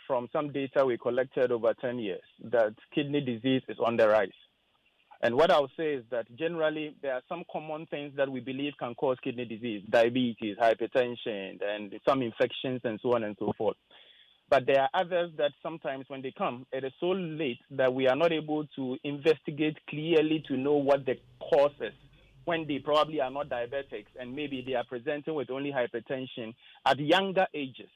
from some data we collected over 10 years that kidney disease is on the rise. And what I'll say is that generally there are some common things that we believe can cause kidney disease: diabetes, hypertension, and some infections, and so on and so forth. But there are others that sometimes when they come, it is so late that we are not able to investigate clearly to know what the cause is, when they probably are not diabetics and maybe they are presenting with only hypertension at younger ages.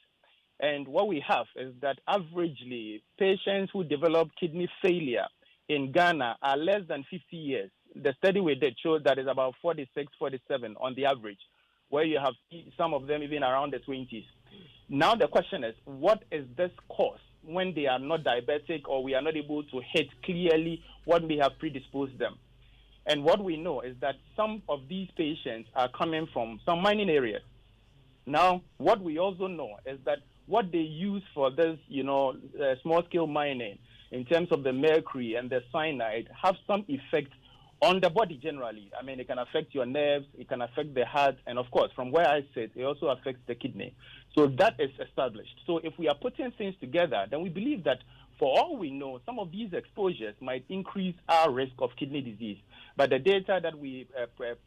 And what we have is that averagely, patients who develop kidney failure in Ghana are less than 50 years. The study we did showed that it's about 46, 47 on the average, where you have some of them even around the 20s. Now the question is, what is this cause when they are not diabetic or we are not able to hit clearly what may have predisposed them? And what we know is that some of these patients are coming from some mining areas. Now, what we also know is that what they use for this, small-scale mining, in terms of the mercury and the cyanide, have some effect on the body generally. I mean, it can affect your nerves, it can affect the heart, and of course, from where I sit, it also affects the kidney. So that is established. So if we are putting things together, then we believe that for all we know, some of these exposures might increase our risk of kidney disease. But the data that we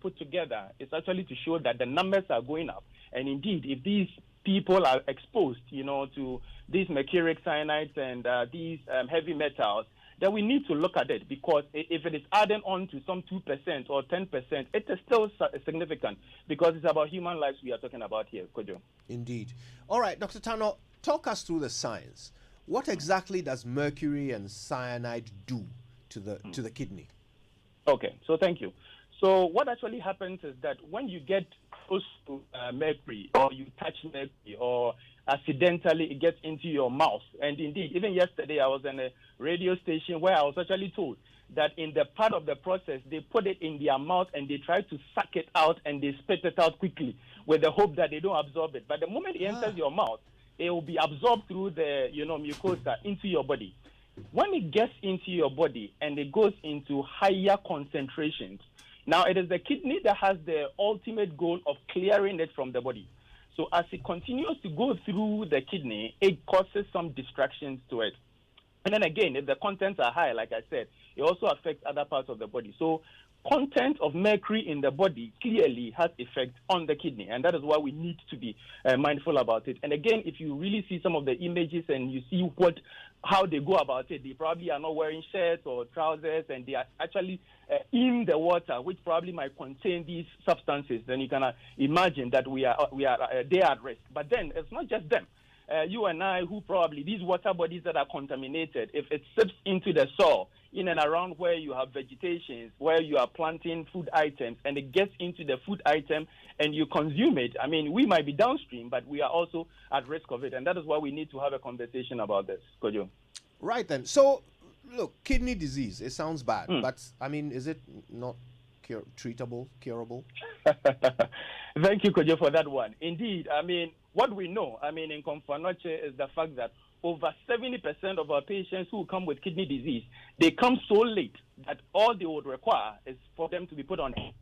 put together is actually to show that the numbers are going up. And indeed, if these people are exposed, to these mercuric cyanides and these heavy metals, then we need to look at it, because if it is adding on to some 2% or 10%, it is still significant, because it's about human lives we are talking about here, Kojo. Indeed. All right, Dr. Tano, talk us through the science. What exactly does mercury and cyanide do to the kidney? Okay, so thank you. So what actually happens is that when you get close to mercury, or you touch mercury, or accidentally it gets into your mouth, and indeed, even yesterday I was in a radio station where I was actually told that in the part of the process, they put it in their mouth and they try to suck it out and they spit it out quickly with the hope that they don't absorb it. But the moment it enters your mouth, it will be absorbed through the mucosa into your body. When it gets into your body and it goes into higher concentrations, now it is the kidney that has the ultimate goal of clearing it from the body. So as it continues to go through the kidney, it causes some distractions to it. And then again, if the contents are high, like I said, it also affects other parts of the body. So content of mercury in the body clearly has effect on the kidney, and that is why we need to be mindful about it. And again, if you really see some of the images and you see how they go about it, they probably are not wearing shirts or trousers, and they are actually in the water, which probably might contain these substances. Then you can imagine that they are at risk. But then it's not just them. You and I, who probably, these water bodies that are contaminated, if it seeps into the soil, in and around where you have vegetations, where you are planting food items, and it gets into the food item and you consume it, I mean, we might be downstream, but we are also at risk of it. And that is why we need to have a conversation about this, Kojo. Right then. So, look, kidney disease, it sounds bad, but, I mean, is it not treatable, curable? Thank you, Kojo, for that one. Indeed, I mean, what we know, in Confanoche, is the fact that over 70% of our patients who come with kidney disease, they come so late that all they would require is for them to be put on dialysis.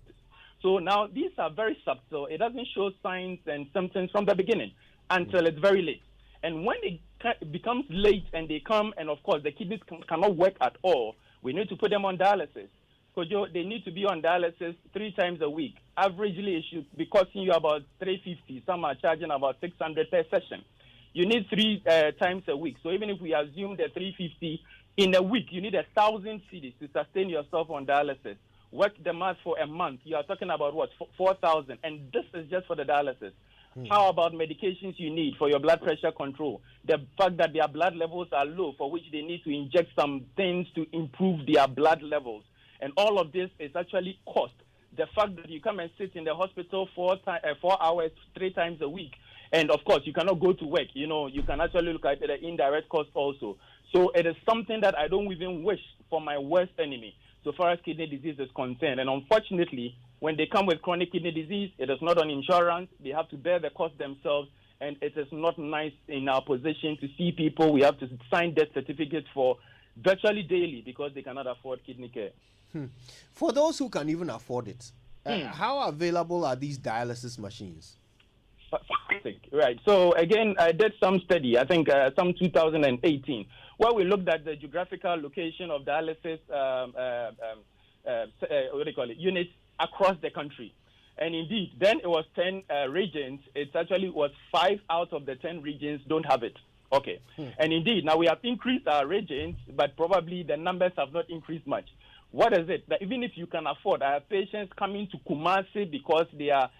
So now these are very subtle. It doesn't show signs and symptoms from the beginning until it's very late. And when it becomes late and they come, and of course the kidneys cannot work at all, we need to put them on dialysis. Kojo, they need to be on dialysis 3 times a week. Averagely, it should be costing you about $350. Some are charging about $600 per session. You need 3 times a week. So even if we assume the $350 in a week, you need 1,000 cedis to sustain yourself on dialysis. Work the math for a month. You are talking about what? 4,000. And this is just for the dialysis. How about medications you need for your blood pressure control? The fact that their blood levels are low, for which they need to inject some things to improve their blood levels. And all of this is actually cost. The fact that you come and sit in the hospital 4 hours, 3 times a week, and of course you cannot go to work. You can actually look at the indirect cost also. So it is something that I don't even wish for my worst enemy, so far as kidney disease is concerned. And unfortunately, when they come with chronic kidney disease, it is not on insurance. They have to bear the cost themselves, and it is not nice in our position to see people we have to sign death certificates for virtually daily because they cannot afford kidney care. For those who can even afford it, how available are these dialysis machines? Fantastic. Right. So again, I did some study, I think some 2018, where we looked at the geographical location of dialysis, what do you call it, units across the country. And indeed, then it was 10 regions. It actually was 5 out of the 10 regions don't have it. Okay. And indeed, now we have increased our regions, but probably the numbers have not increased much. What is it? That even if you can afford, I have patients coming to Kumasi because they are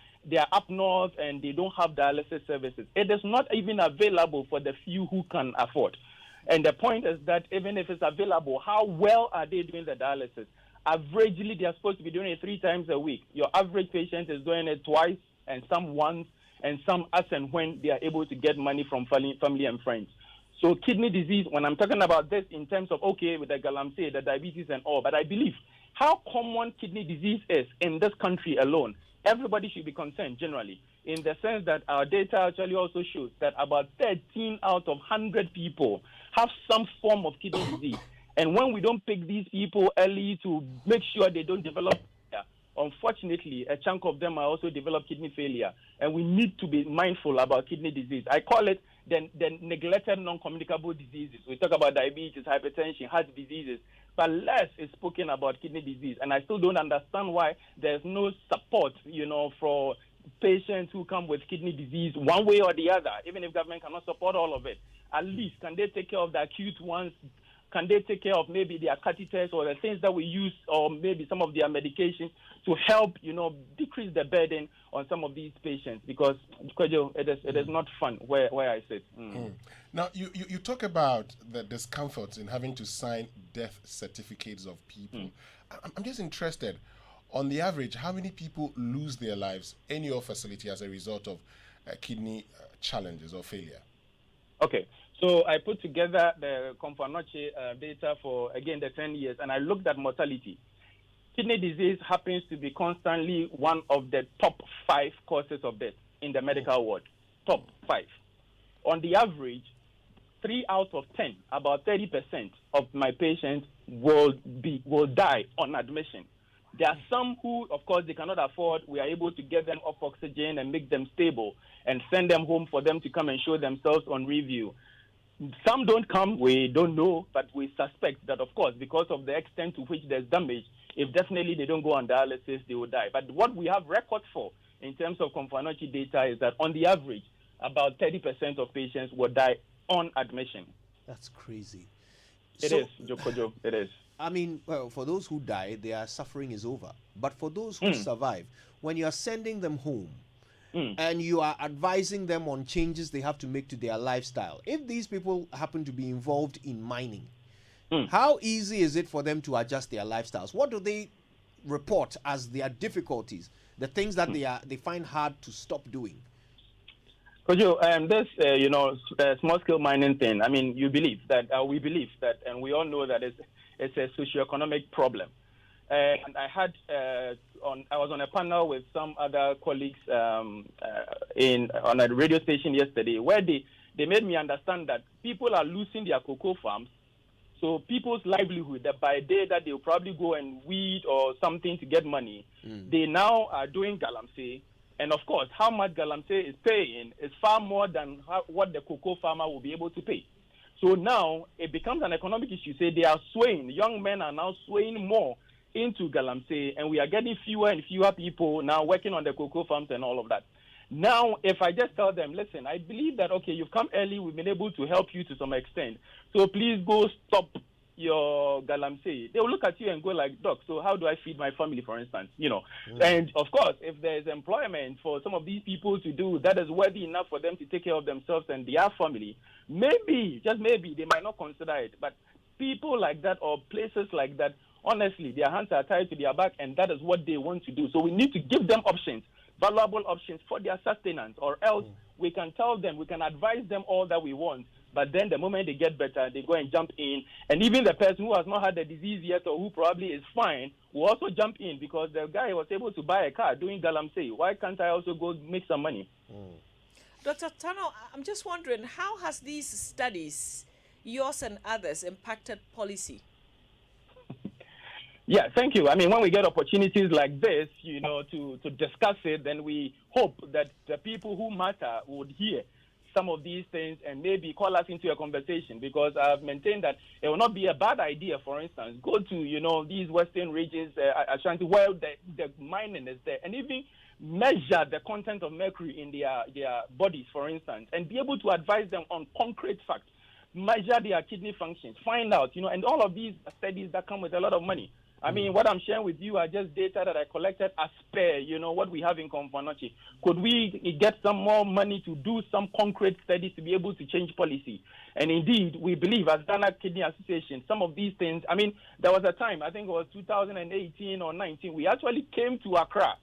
up north and they don't have dialysis services. It is not even available for the few who can afford. And the point is that even if it's available, how well are they doing the dialysis? Averagely, they are supposed to be doing it 3 times a week. Your average patient is doing it twice, and some once, and some as and when they are able to get money from family and friends. So kidney disease, when I'm talking about this in terms of, okay, with the galamsey, the diabetes and all, but I believe how common kidney disease is in this country alone, everybody should be concerned generally, in the sense that our data actually also shows that about 13 out of 100 people have some form of kidney disease. And when we don't pick these people early to make sure they don't develop, unfortunately, a chunk of them are also develop kidney failure. And we need to be mindful about kidney disease. I call it the neglected non-communicable diseases. We talk about diabetes, hypertension, heart diseases, but less is spoken about kidney disease. And I still don't understand why there's no support, for patients who come with kidney disease one way or the other. Even if government cannot support all of it, at least can they take care of the acute ones? Can they take care of maybe their catheters or the things that we use, or maybe some of their medications to help, decrease the burden on some of these patients? Because, Kojo, it is not fun where I sit. Now, you talk about the discomforts in having to sign death certificates of people. I'm just interested, on the average, how many people lose their lives in your facility as a result of kidney challenges or failure? Okay. So I put together the Confanoche data for, again, the 10 years, and I looked at mortality. Kidney disease happens to be constantly one of the top 5 causes of death in the medical world. Top 5. On the average, 3 out of 10, about 30% of my patients will die on admission. There are some who, of course, they cannot afford. We are able to get them off oxygen and make them stable and send them home for them to come and show themselves on review. Some don't come, we don't know, but we suspect that, of course, because of the extent to which there's damage, if definitely they don't go on dialysis, they will die. But what we have records for in terms of Confanoche data is that on the average, about 30% of patients will die on admission. That's crazy. It is, Kojo, it is. I mean, well, for those who die, their suffering is over. But for those who survive, when you are sending them home, and you are advising them on changes they have to make to their lifestyle. If these people happen to be involved in mining, how easy is it for them to adjust their lifestyles? What do they report as their difficulties, the things that they find hard to stop doing? Kojo, this small-scale mining thing, I mean, we believe that, and we all know that it's a socioeconomic problem. And I was on a panel with some other colleagues on a radio station yesterday, where they made me understand that people are losing their cocoa farms. So people's livelihood, that by day that they'll probably go and weed or something to get money, they now are doing galamsey. And of course, how much galamsey is paying is far more than what the cocoa farmer will be able to pay. So now it becomes an economic issue. Say they are swaying. Young men are now swaying more into galamsey, and we are getting fewer and fewer people now working on the cocoa farms and all of that. Now, if I just tell them, listen, I believe that, okay, you've come early, we've been able to help you to some extent, so please go stop your galamsey. They will look at you and go like, Doc, so how do I feed my family, for instance? And of course, if there's employment for some of these people to do that is worthy enough for them to take care of themselves and their family, maybe, just maybe, they might not consider it. But people like that or places like that, honestly, their hands are tied to their back, and that is what they want to do. So we need to give them options, valuable options for their sustenance, or else we can tell them, we can advise them all that we want, but then the moment they get better, they go and jump in. And even the person who has not had the disease yet or who probably is fine will also jump in because the guy was able to buy a car doing galamsey. Why can't I also go make some money? Dr. Tano, I'm just wondering, how has these studies, yours and others, impacted policy? Yeah, thank you. I mean, when we get opportunities like this, to discuss it, then we hope that the people who matter would hear some of these things and maybe call us into a conversation, because I've maintained that it will not be a bad idea, for instance, go to, these western regions, Ashanti, where the mining is there, and even measure the content of mercury in their bodies, for instance, and be able to advise them on concrete facts, measure their kidney functions, find out, and all of these studies that come with a lot of money. I mean, what I'm sharing with you are just data that I collected as per, what we have in Komfo-Anokye. Could we get some more money to do some concrete studies to be able to change policy? And indeed, we believe as Ghana Kidney Association, some of these things, I mean, there was a time, I think it was 2018 or 19, we actually came to Accra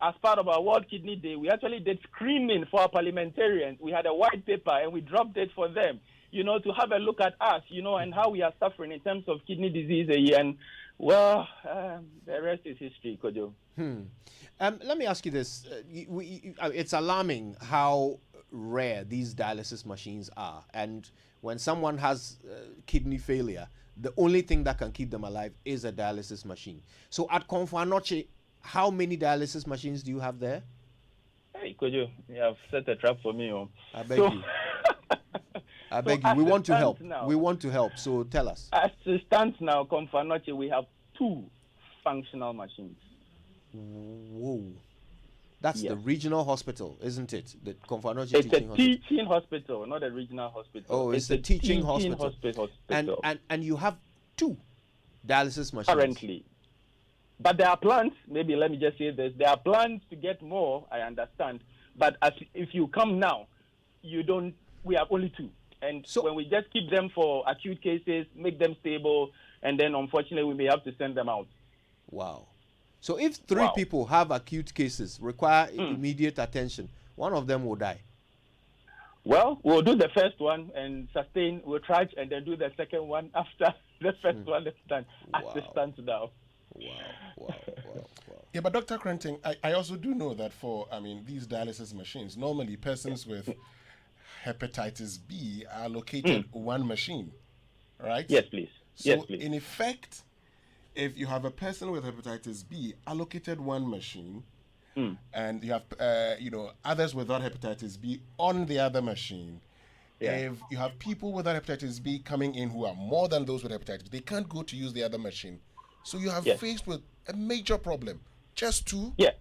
as part of our World Kidney Day. We actually did screening for our parliamentarians. We had a white paper and we dropped it for them, to have a look at us, and how we are suffering in terms of kidney disease. And well, the rest is history, Kojo. Let me ask you this. It's alarming how rare these dialysis machines are. And when someone has kidney failure, the only thing that can keep them alive is a dialysis machine. So at Komfo-Anokye, how many dialysis machines do you have there? Hey, Kojo, you have set a trap for me. I beg you. I beg you. We want to help. We want to help. So tell us. As it stands now, Komfo-Anokye, we have 2 functional machines. Whoa. That's the regional hospital, isn't it? The Komfo-Anokye It's teaching a teaching hospital, not a regional hospital. Oh, it's a teaching hospital. And you have 2 dialysis machines. Currently. But there are plans, maybe let me just say this, there are plans to get more, I understand. But if you come now, we have only 2. And so when we just keep them for acute cases, make them stable, and then unfortunately we may have to send them out. Wow. So if 3 people have acute cases, require immediate attention, one of them will die. Well, we'll do the first one and sustain, we'll try and then do the second one after the first one is done, as it stands now. Wow. Yeah, but Dr. Koranteng, I also do know that for, these dialysis machines, normally persons with hepatitis B are located one machine, right? Yes, please. So in effect, if you have a person with hepatitis B allocated one machine, and you have others without hepatitis B on the other machine, if you have people without hepatitis B coming in who are more than those with hepatitis B, they can't go to use the other machine. So you have faced with a major problem. Just 2? Yes.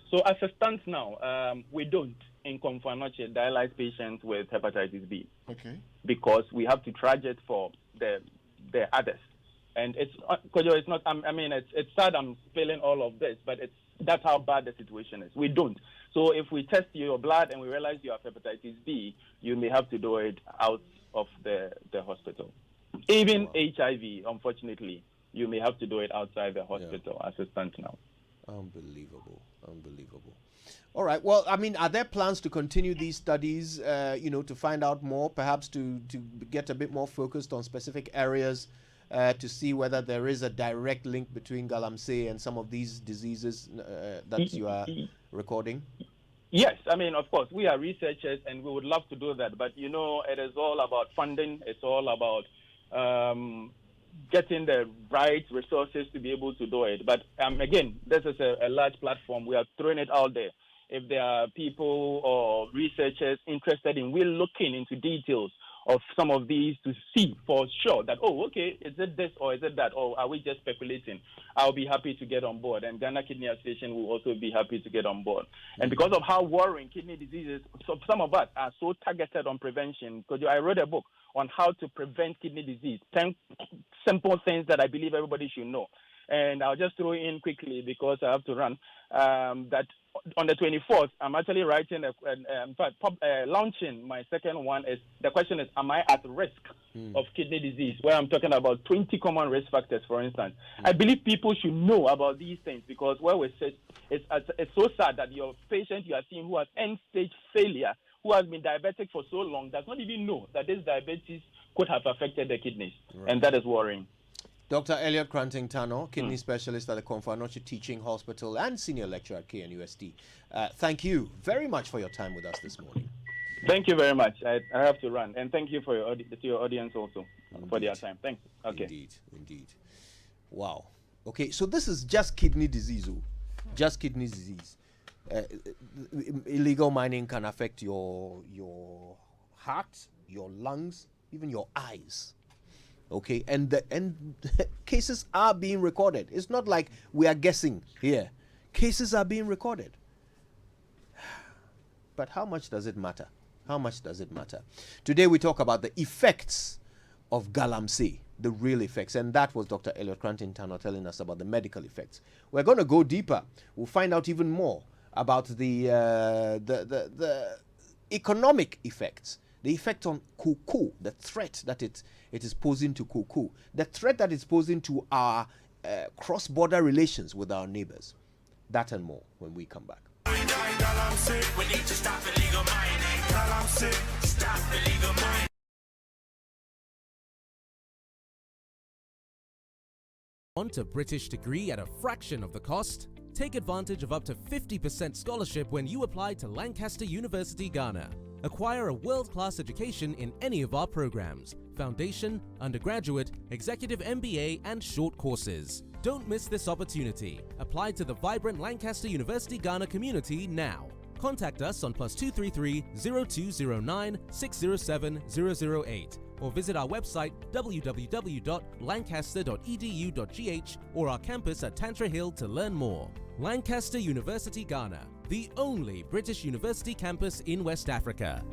So as it stands now, we don't in Komfo-Anokye dialyze patients with hepatitis B. Okay. Because we have to charge it for the others. And it's Kojo, it's not. It's sad I'm spilling all of this, but that's how bad the situation is. We don't. So if we test your blood and we realize you have hepatitis B, you may have to do it out of the hospital. Even HIV, unfortunately, you may have to do it outside the hospital as it stands now. Unbelievable. All right. Well, are there plans to continue these studies, to find out more, perhaps to get a bit more focused on specific areas, to see whether there is a direct link between galamsey and some of these diseases that you are recording? Yes. Of course, we are researchers and we would love to do that. But, it is all about funding. It's all about getting the right resources to be able to do it. But again, this is a large platform. We are throwing it out there. If there are people or researchers interested in really looking into details of some of these to see for sure that, is it this or is it that, or are we just speculating? I'll be happy to get on board. And Ghana Kidney Association will also be happy to get on board. And because of how worrying kidney disease is, so some of us are so targeted on prevention. Because I wrote a book on how to prevent kidney disease, 10 simple things that I believe everybody should know. And I'll just throw in quickly because I have to run, that on the 24th, I'm actually writing, launching my second one. The question is, am I at risk of kidney disease? Where I'm talking about 20 common risk factors, for instance. I believe people should know about these things because where we sit, it's so sad that your patient you are seeing who has end-stage failure, who has been diabetic for so long, does not even know that this diabetes could have affected the kidneys. Right. And that is worrying. Dr. Elliot Koranteng, kidney specialist at the Komfo-Anokye Teaching Hospital and senior lecturer at KNUST. Thank you very much for your time with us this morning. Thank you very much. I have to run. And thank you for your audience also for their time. Thanks. Okay. Indeed. Wow. Okay, so this is just kidney disease, just kidney disease. Illegal mining can affect your heart, your lungs, even your eyes. Okay, and cases are being recorded. It's not like we are guessing here. Cases are being recorded. But how much does it matter? How much does it matter? Today we talk about the effects of galamsey, the real effects, and that was Dr. Elliot Koranteng telling us about the medical effects. We're going to go deeper. We'll find out even more about the economic effects, the effect on cocoa, the threat that it is posing to cocoa, the threat that it's posing to our cross-border relations with our neighbors. That and more when we come back. We need to stop illegal mining. Stop illegal mining. Want a British degree at a fraction of the cost? Take advantage of up to 50% scholarship when you apply to Lancaster University, Ghana. Acquire a world-class education in any of our programs: foundation, undergraduate, executive MBA, and short courses. Don't miss this opportunity. Apply to the vibrant Lancaster University Ghana community now. Contact us on +233 0209 607 008 or visit our website www.lancaster.edu.gh or our campus at Tantra Hill to learn more. Lancaster University Ghana, the only British university campus in West Africa.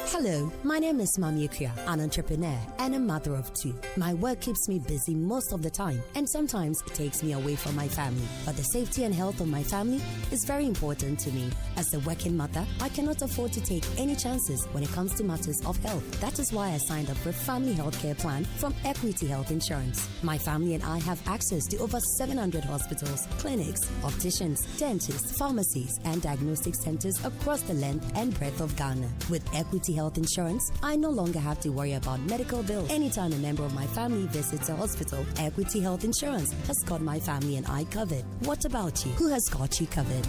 Hello, my name is Mamavi Owusu-Aboagye, an entrepreneur and a mother of two. My work keeps me busy most of the time, and sometimes it takes me away from my family. But the safety and health of my family is very important to me. As a working mother, I cannot afford to take any chances when it comes to matters of health. That is why I signed up for a family healthcare plan from Equity Health Insurance. My family and I have access to over 700 hospitals, clinics, opticians, dentists, pharmacies, and diagnostic centers across the length and breadth of Ghana. With Equity Health Insurance, I no longer have to worry about medical bills. Anytime a member of my family visits a hospital, Equity Health Insurance has got my family and I covered. What about you? Who has got you covered?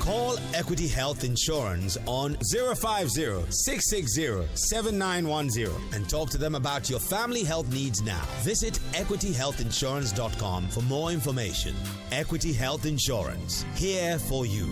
Call Equity Health Insurance on 050-660-7910 and talk to them about your family health needs now. Visit equityhealthinsurance.com for more information. Equity Health Insurance, here for you.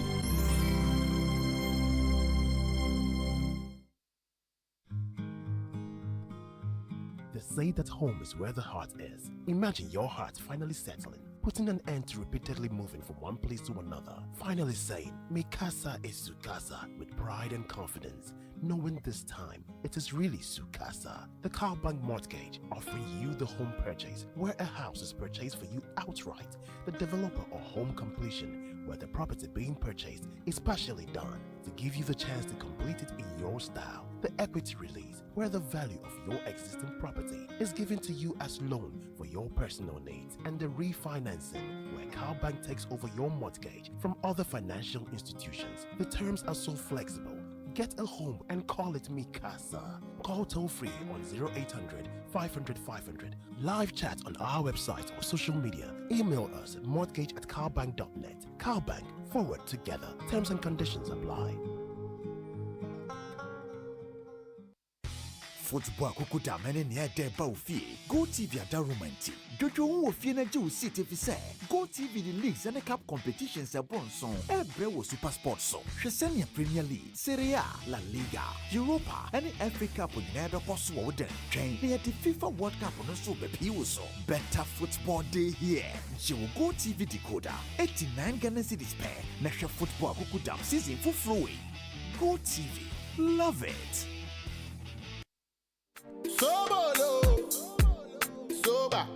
They say that home is where the heart is. Imagine your heart finally settling, putting an end to repeatedly moving from one place to another. Finally saying, "Mi casa es su casa," with pride and confidence, knowing this time it is really su casa. The COCOBOD mortgage, offering you the home purchase, where a house is purchased for you outright. The developer or home completion, where the property being purchased is partially done to give you the chance to complete it in your style. The equity release, where the value of your existing property is given to you as loan for your personal needs. And the refinancing, where COCOBOD takes over your mortgage from other financial institutions. The terms are so flexible. Get a home and call it Mi Casa. Call toll free on 0800 500 500. Live chat on our website or social media. Email us at mortgage@cowbank.net. Cowbank, forward together. Terms and conditions apply. Football kukuda mene ni ede ba ofie. Go TV ada romanti. Jojo wo ofie na je o sit fi say. Go TV the leagues and cup competitions e bonson. Ebre wo Super Sports so. Hwesenia Premier League, Serie A, La Liga, Europa, and FA Cup nyina do koso wo den. Twen na the FIFA World Cup no so be pi wo so. Better football day here. Je wo Go TV decoder. 89 Ghana cedis per. Na hwe football kukuda season for free. Go TV. Love it. Soba.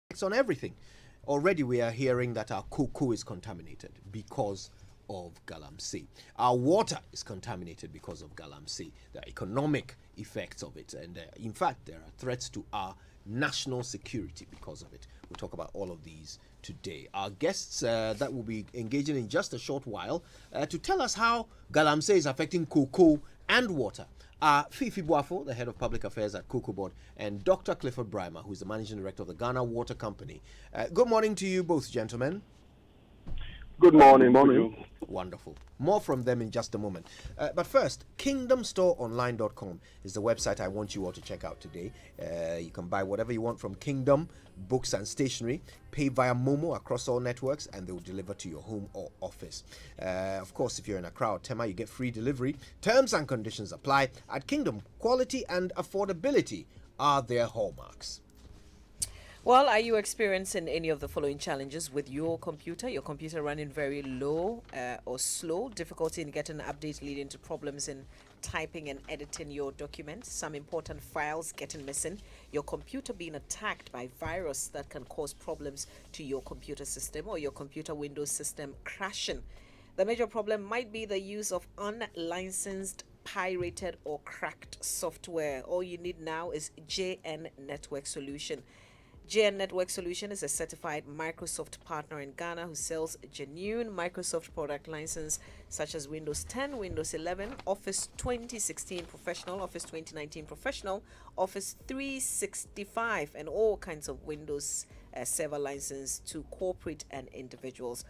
It's on everything. Already we are hearing that our cocoa is contaminated because of galamsey. Our water is contaminated because of galamsey. The economic effects of it. And in fact, there are threats to our national security because of it. We'll talk about all of these today. Our guests that will be engaging in just a short while to tell us how galamsey is affecting cocoa and water are Fifi Boafo, the head of public affairs at COCOBOD, and Dr. Clifford Braimah, who is the managing director of the Ghana Water Company. Good morning to you both, gentlemen. Good morning. Morning. Wonderful. More from them in just a moment. But first, kingdomstoreonline.com is the website I want you all to check out today. You can buy whatever you want from Kingdom, books and stationery, pay via Momo across all networks, and they will deliver to your home or office. Of course, if you're in Accra or Tema, you get free delivery. Terms and conditions apply. At Kingdom, quality and affordability are their hallmarks. Well, are you experiencing any of the following challenges with your computer? Your computer running very low or slow, difficulty in getting updates leading to problems in typing and editing your documents, some important files getting missing, your computer being attacked by virus that can cause problems to your computer system, or your computer Windows system crashing. The major problem might be the use of unlicensed, pirated or cracked software. All you need now is JN Network Solution. JN Network Solution is a certified Microsoft partner in Ghana who sells genuine Microsoft product license such as Windows 10, Windows 11, Office 2016 Professional, Office 2019 Professional, Office 365, and all kinds of Windows server license to corporate and individuals.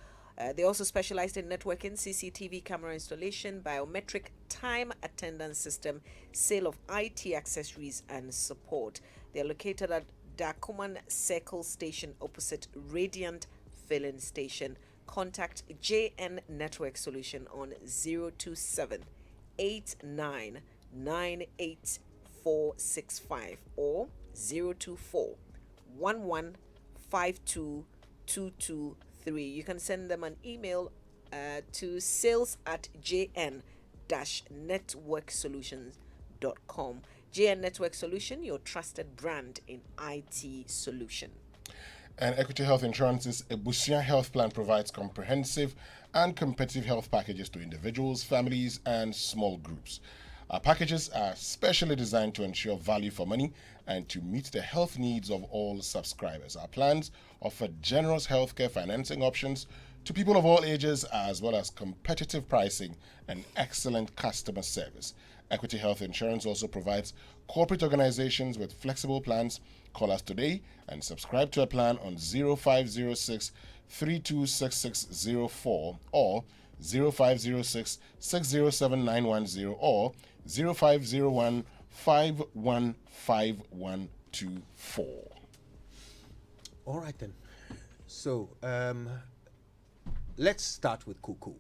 They also specialized in networking, CCTV camera installation, biometric time attendance system, sale of IT accessories, and support. They are located at Dakuman Circle Station opposite Radiant Filling Station. Contact JN Network Solution on 027 8998465 or 024 1152223. You can send them an email to sales@jn-networksolutions.com. JN Network Solution, your trusted brand in IT solution. And Equity Health Insurance's Ebusia Health Plan provides comprehensive and competitive health packages to individuals, families, and small groups. Our packages are specially designed to ensure value for money and to meet the health needs of all subscribers. Our plans offer generous healthcare financing options to people of all ages, as well as competitive pricing and excellent customer service. Equity Health Insurance also provides corporate organizations with flexible plans. Call us today and subscribe to a plan on 0506 326604 or 0506 607 910 or 0501 515124. All right then. So let's start with cocoa.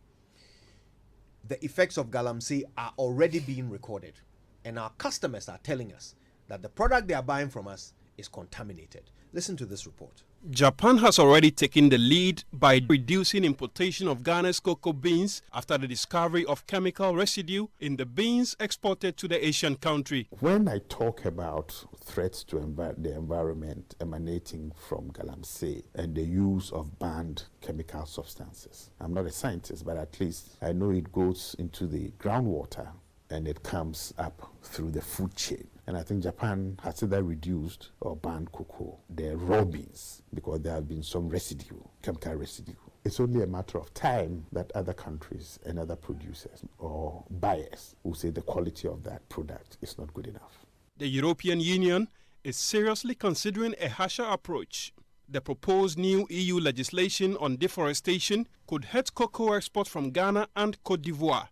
The effects of galamsey are already being recorded, and our customers are telling us that the product they are buying from us is contaminated. Listen to this report. Japan has already taken the lead by reducing importation of Ghana's cocoa beans after the discovery of chemical residue in the beans exported to the Asian country. When I talk about threats to the environment emanating from galamsey and the use of banned chemical substances, I'm not a scientist, but at least I know it goes into the groundwater and it comes up through the food chain. And I think Japan has either reduced or banned cocoa, the raw beans, because there have been some residue, chemical residue. It's only a matter of time that other countries and other producers or buyers will say the quality of that product is not good enough. The European Union is seriously considering a harsher approach. The proposed new EU legislation on deforestation could hurt cocoa exports from Ghana and Côte d'Ivoire.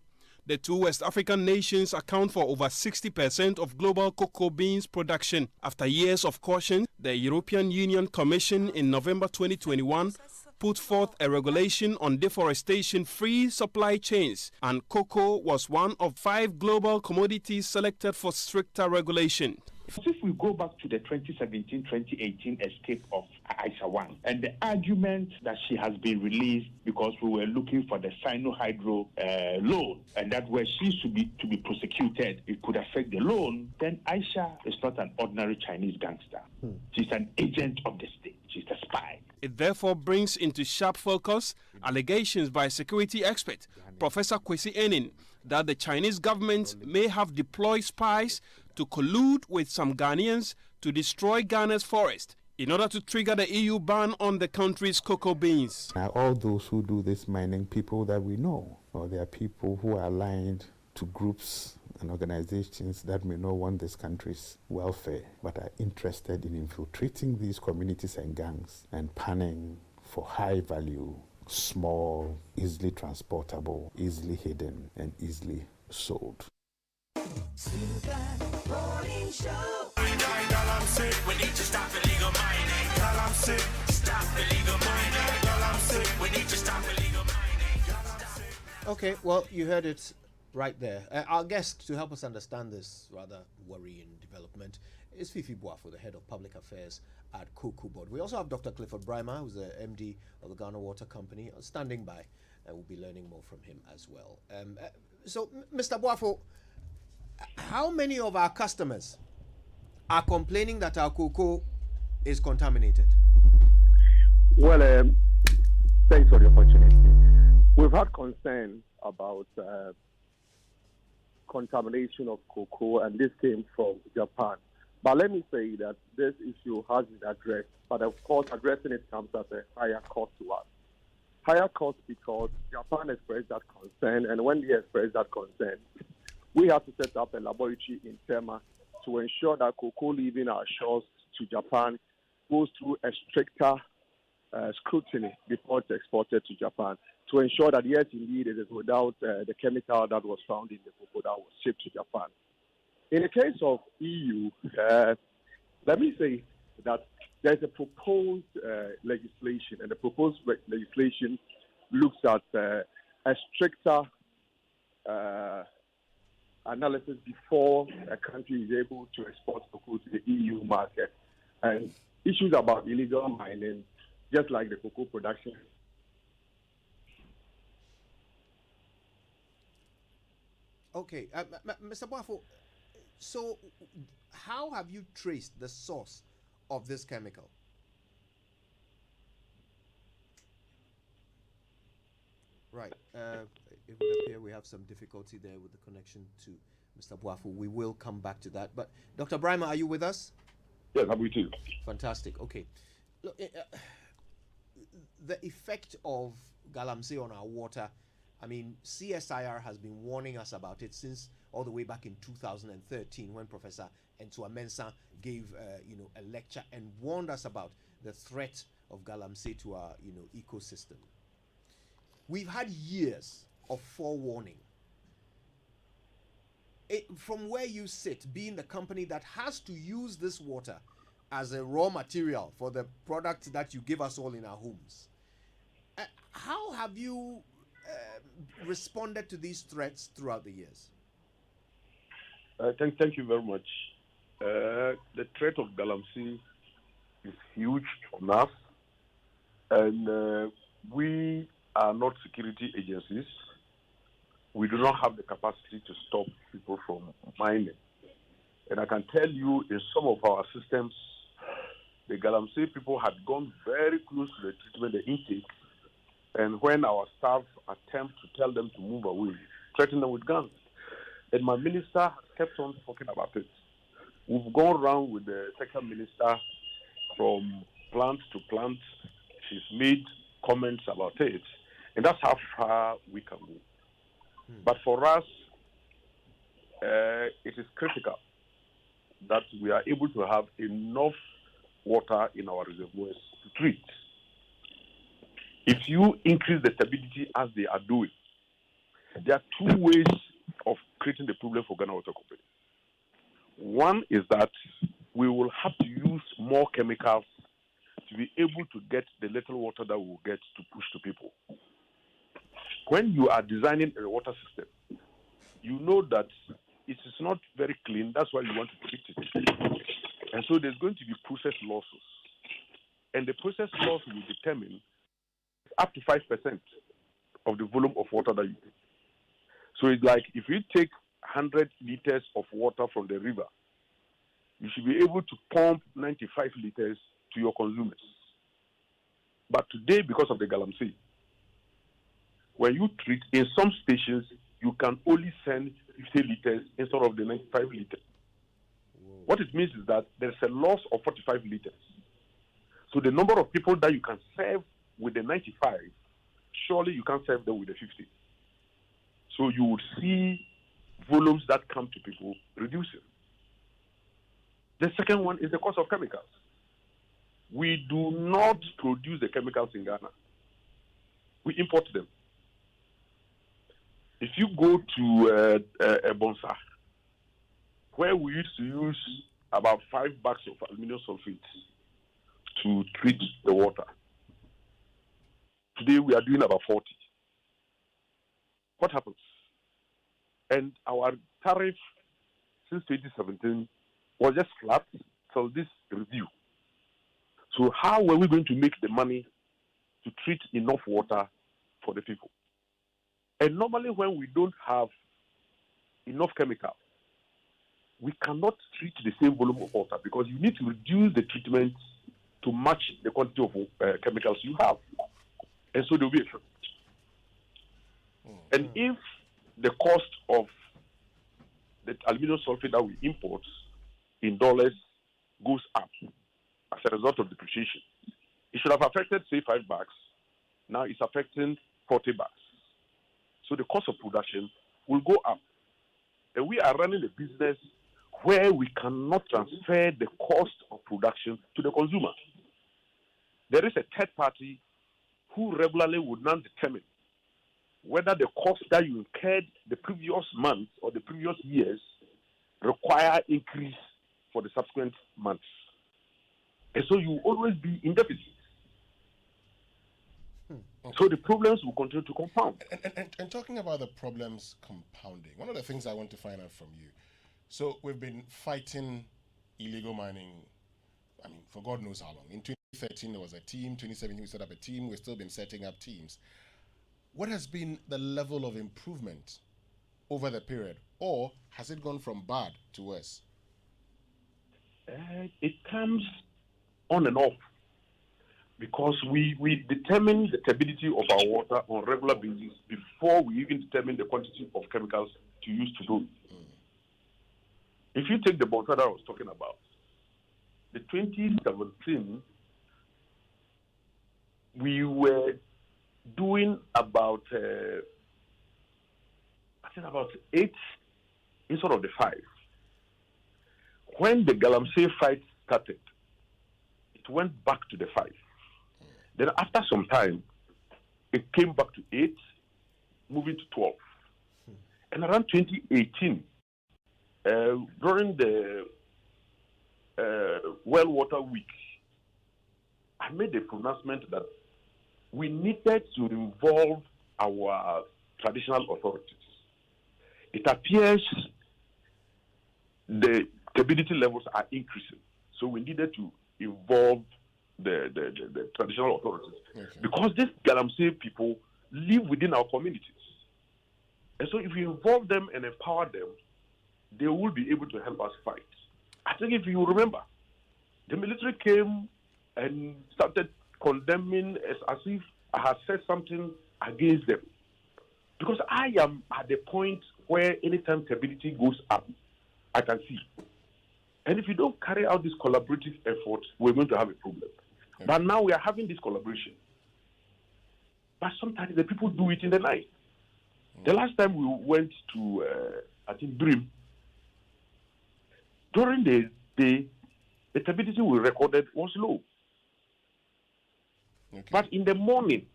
The two West African nations account for over 60% of global cocoa beans production. After years of caution, the European Union Commission in November 2021 put forth a regulation on deforestation-free supply chains, and cocoa was one of 5 global commodities selected for stricter regulation. If we go back to the 2017-2018 escape of Aisha Wang, and the argument that she has been released because we were looking for the Sino-Hydro loan, and that where she should be to be prosecuted, it could affect the loan, then Aisha is not an ordinary Chinese gangster. She's an agent of the state. She's a It therefore brings into sharp focus allegations by security expert Professor Kwesi Enin that the Chinese government may have deployed spies to collude with some Ghanaians to destroy Ghana's forest in order to trigger the EU ban on the country's cocoa beans. Now, all those who do this mining, people that we know, or they are people who are aligned to groups and organizations that may not want this country's welfare, but are interested in infiltrating these communities and gangs and panning for high value, small, easily transportable, easily hidden, and easily sold. We need to stop illegal mining. Stop illegal mining. We need to stop illegal mining. Okay, well, you heard it right there. Our guest to help us understand this rather worrying development is Fifi Boafo, the head of public affairs at COCOBOD. We also have Dr. Clifford Braimah, who's the MD of the Ghana Water Company, standing by, and we'll be learning more from him as well. So, Mr. Boafo, how many of our customers are complaining that our cocoa is contaminated? Well, thanks for the opportunity. We've had concern about contamination of cocoa, and this came from Japan. But let me say that this issue has been addressed, but of course addressing it comes at a higher cost to us. Higher cost because Japan expressed that concern, and when they expressed that concern, we have to set up a laboratory in Tema to ensure that cocoa leaving our shores to Japan goes through a stricter scrutiny before it's exported to Japan, to ensure that, yes, indeed, it is without the chemical that was found in the cocoa that was shipped to Japan. In the case of EU, let me say that there's a proposed legislation, and the proposed legislation looks at a stricter analysis before a country is able to export cocoa to the EU market. And issues about illegal mining, just like the cocoa production. Okay, Mr. Boafo, so how have you traced the source of this chemical? Right. It would appear we have some difficulty there with the connection to Mr. Boafo. We will come back to that. But Dr. Braimah, are you with us? Yes, I'm with you. Fantastic. Okay. Look, the effect of galamsey on our water, I mean, CSIR has been warning us about it since all the way back in 2013 when Professor Ntuamensah gave a lecture and warned us about the threat of galamsey to our ecosystem. We've had years of forewarning. From where you sit, being the company that has to use this water as a raw material for the product that you give us all in our homes, how have you responded to these threats throughout the years? Thank you very much. The threat of galamsey is huge on us, and we are not security agencies. We do not have the capacity to stop people from mining. And I can tell you, in some of our systems, the galamsey people had gone very close to the treatment, the intake, and when our staff attempt to tell them to move away, threaten them with guns. And my minister has kept on talking about it. We've gone around with the second minister from plant to plant. She's made comments about it. And that's how far we can go. But for us, it is critical that we are able to have enough water in our reservoirs to treat. If you increase the stability as they are doing, there are two ways of creating the problem for Ghana Water Company. One is that we will have to use more chemicals to be able to get the little water that we will get to push to people. When you are designing a water system, you know that it is not very clean. That's why you want to treat it. And so there's going to be process losses. And the process loss will determine up to 5% of the volume of water that you take. So it's like if you take 100 liters of water from the river, you should be able to pump 95 liters to your consumers. But today, because of the galamsey, when you treat in some stations, you can only send 50 liters instead of the 95 liters. Whoa. What it means is that there's a loss of 45 liters. So the number of people that you can serve with the 95, surely you can't serve them with the 50. So you would see volumes that come to people reducing. The second one is the cost of chemicals. We do not produce the chemicals in Ghana. We import them. If you go to Bonsa, where we used to use about 5 bags of aluminum sulfate to treat the water, today we are doing about 40. What happens? And our tariff since 2017 was just flat till this review. So how were we going to make the money to treat enough water for the people? And normally when we don't have enough chemical, we cannot treat the same volume of water because you need to reduce the treatment to match the quantity of chemicals you have. And so there will be a shortage. And if the cost of the aluminum sulfate that we import in dollars goes up as a result of depreciation, it should have affected, say, 5 bags. Now it's affecting 40 bags. So the cost of production will go up. And we are running a business where we cannot transfer the cost of production to the consumer. There is a third party who regularly would now determine whether the cost that you incurred the previous month or the previous years require increase for the subsequent months. And so you will always be in deficit. Okay. So the problems will continue to compound. And talking about the problems compounding, one of the things I want to find out from you. So we've been fighting illegal mining, I mean, for God knows how long. In 2013, there was a team. 2017, we set up a team. We've still been setting up teams. What has been the level of improvement over the period? Or has it gone from bad to worse? It comes on and off. Because we determine the turbidity of our water on a regular basis before we even determine the quantity of chemicals to use to do it. If you take the water that I was talking about, the 2017, we were doing about, I think about 8 instead of the 5. When the galamsey fight started, it went back to the 5. Then after some time, it came back to 8, moving to 12. And around 2018, during the Well Water Week, I made a pronouncement that we needed to involve our traditional authorities. It appears the turbidity levels are increasing, so we needed to involve the traditional authorities. Okay. Because these galamsey people live within our communities. And so if we involve them and empower them, they will be able to help us fight. I think if you remember, the military came and started condemning as if I had said something against them. Because I am at the point where anytime turbidity goes up, I can see. And if you don't carry out this collaborative effort, we're going to have a problem. Okay. But now we are having this collaboration. But sometimes the people do it in the night. The last time we went to, I think, Braimah, during the day, the turbidity we recorded was low. Okay. But in the morning,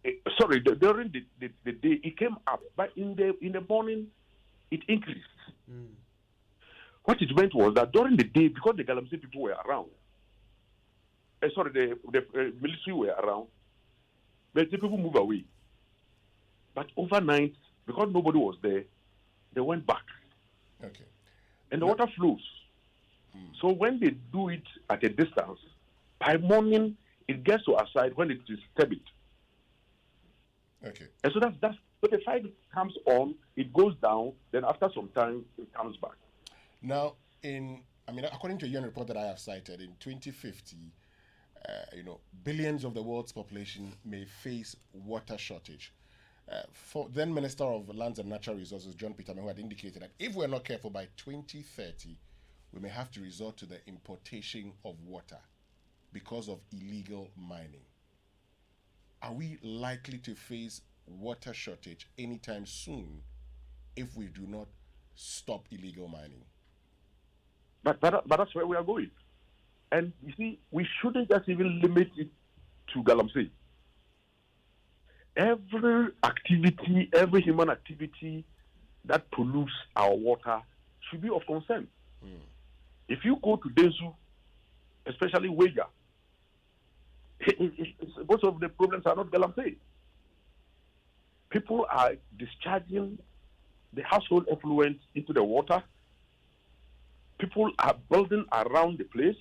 during the day, it came up. But in the morning, it increased. What it meant was that during the day, because the galamsey people were around, the military were around, but the people moved away. But overnight, because nobody was there, they went back. Okay. And the water flows. So when they do it at a distance, by morning, it gets to our side when it is turbid. Okay. And so that's when the fire comes on, it goes down, then after some time, it comes back. Now, according to a UN report that I have cited, in 2050, billions of the world's population may face water shortage. For then Minister of Lands and Natural Resources, John Peter, who had indicated that if we're not careful by 2030, we may have to resort to the importation of water because of illegal mining. Are we likely to face water shortage anytime soon if we do not stop illegal mining? But that's where we are going. And you see, we shouldn't just even limit it to galamsey. Every activity, every human activity that pollutes our water should be of concern. If you go to Denzu, especially Weja, most of the problems are not galamsey. People are discharging the household effluent into the water. People are building around the place.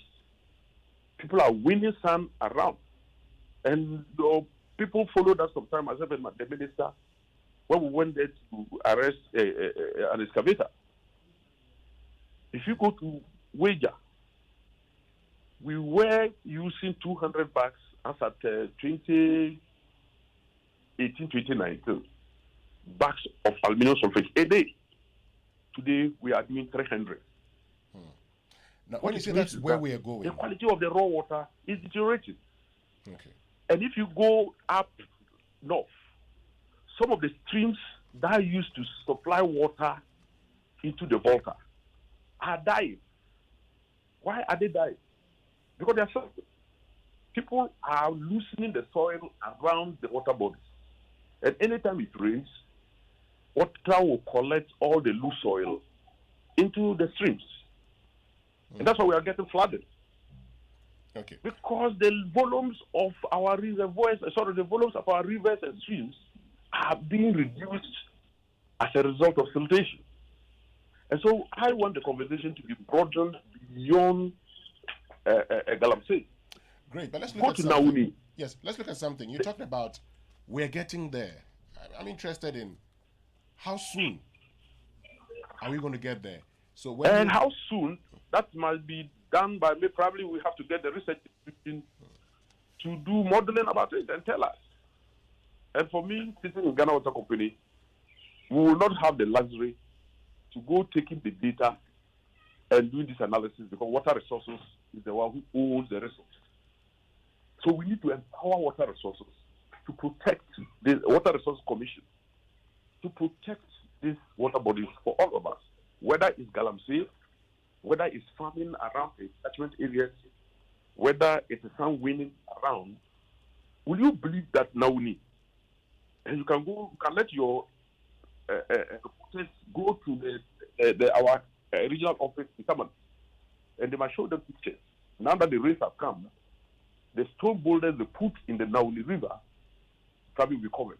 People are winning sand around. And people followed us sometime, myself and the minister, when we went there to arrest an excavator. If you go to Weja, we were using 200 bags as at 2018, 2019, bags of aluminum sulfate a day. Today, we are doing 300. Now, when you say that's where we are going, the quality of the raw water is deteriorating. Okay. And if you go up north, some of the streams that used to supply water into the Volta are dying. Why are they dying? Because they are suffering. People are loosening the soil around the water bodies. And anytime it rains, water will collect all the loose soil into the streams. And that's why we are getting flooded. Okay. Because the volumes of our reservoirs, the volumes of our rivers and streams are being reduced as a result of siltation. And so I want the conversation to be broadened beyond galamsey. Great, but let's look at something. Yes, let's look at something. You talked about we're getting there. I'm interested in how soon are we going to get there? So when how soon? That must be done by me. Probably we have to get the research institution to do modeling about it and tell us. And for me, sitting in Ghana Water Company, we will not have the luxury to go taking the data and doing this analysis because water resources is the one who owns the resource. So we need to empower water resources to protect the Water Resources Commission, to protect these water bodies for all of us, whether it's galamsey, whether it's farming around the catchment areas, whether it's sand winning around. Will you believe that now we need? And you can let your reporters go to our regional office in Taman, and they might show them pictures. Now that the rains have come, the stone boulders they put in the Nauli River probably will be covered.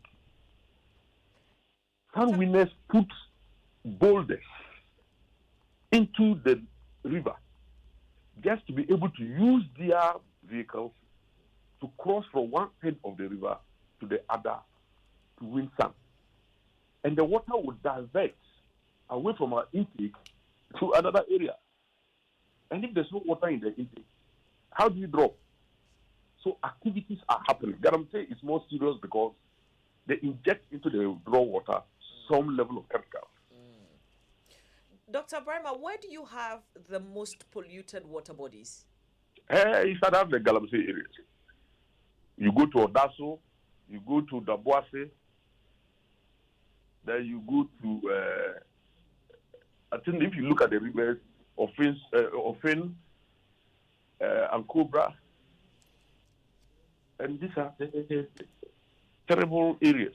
Sand winners put boulders into the river just to be able to use their vehicles to cross from one end of the river to the other to win sand. And the water would divert away from our intake to another area. And if there's no water in the intake, how do you draw? So activities are happening. Galamsey is more serious because they inject into the raw water some level of chemicals. Dr. Braimah, where do you have the most polluted water bodies? You start out the Galamsey areas. You go to Odaso, you go to Daboase, then you go to, I think if you look at the rivers, Ofin, and Cobra, and these are terrible areas.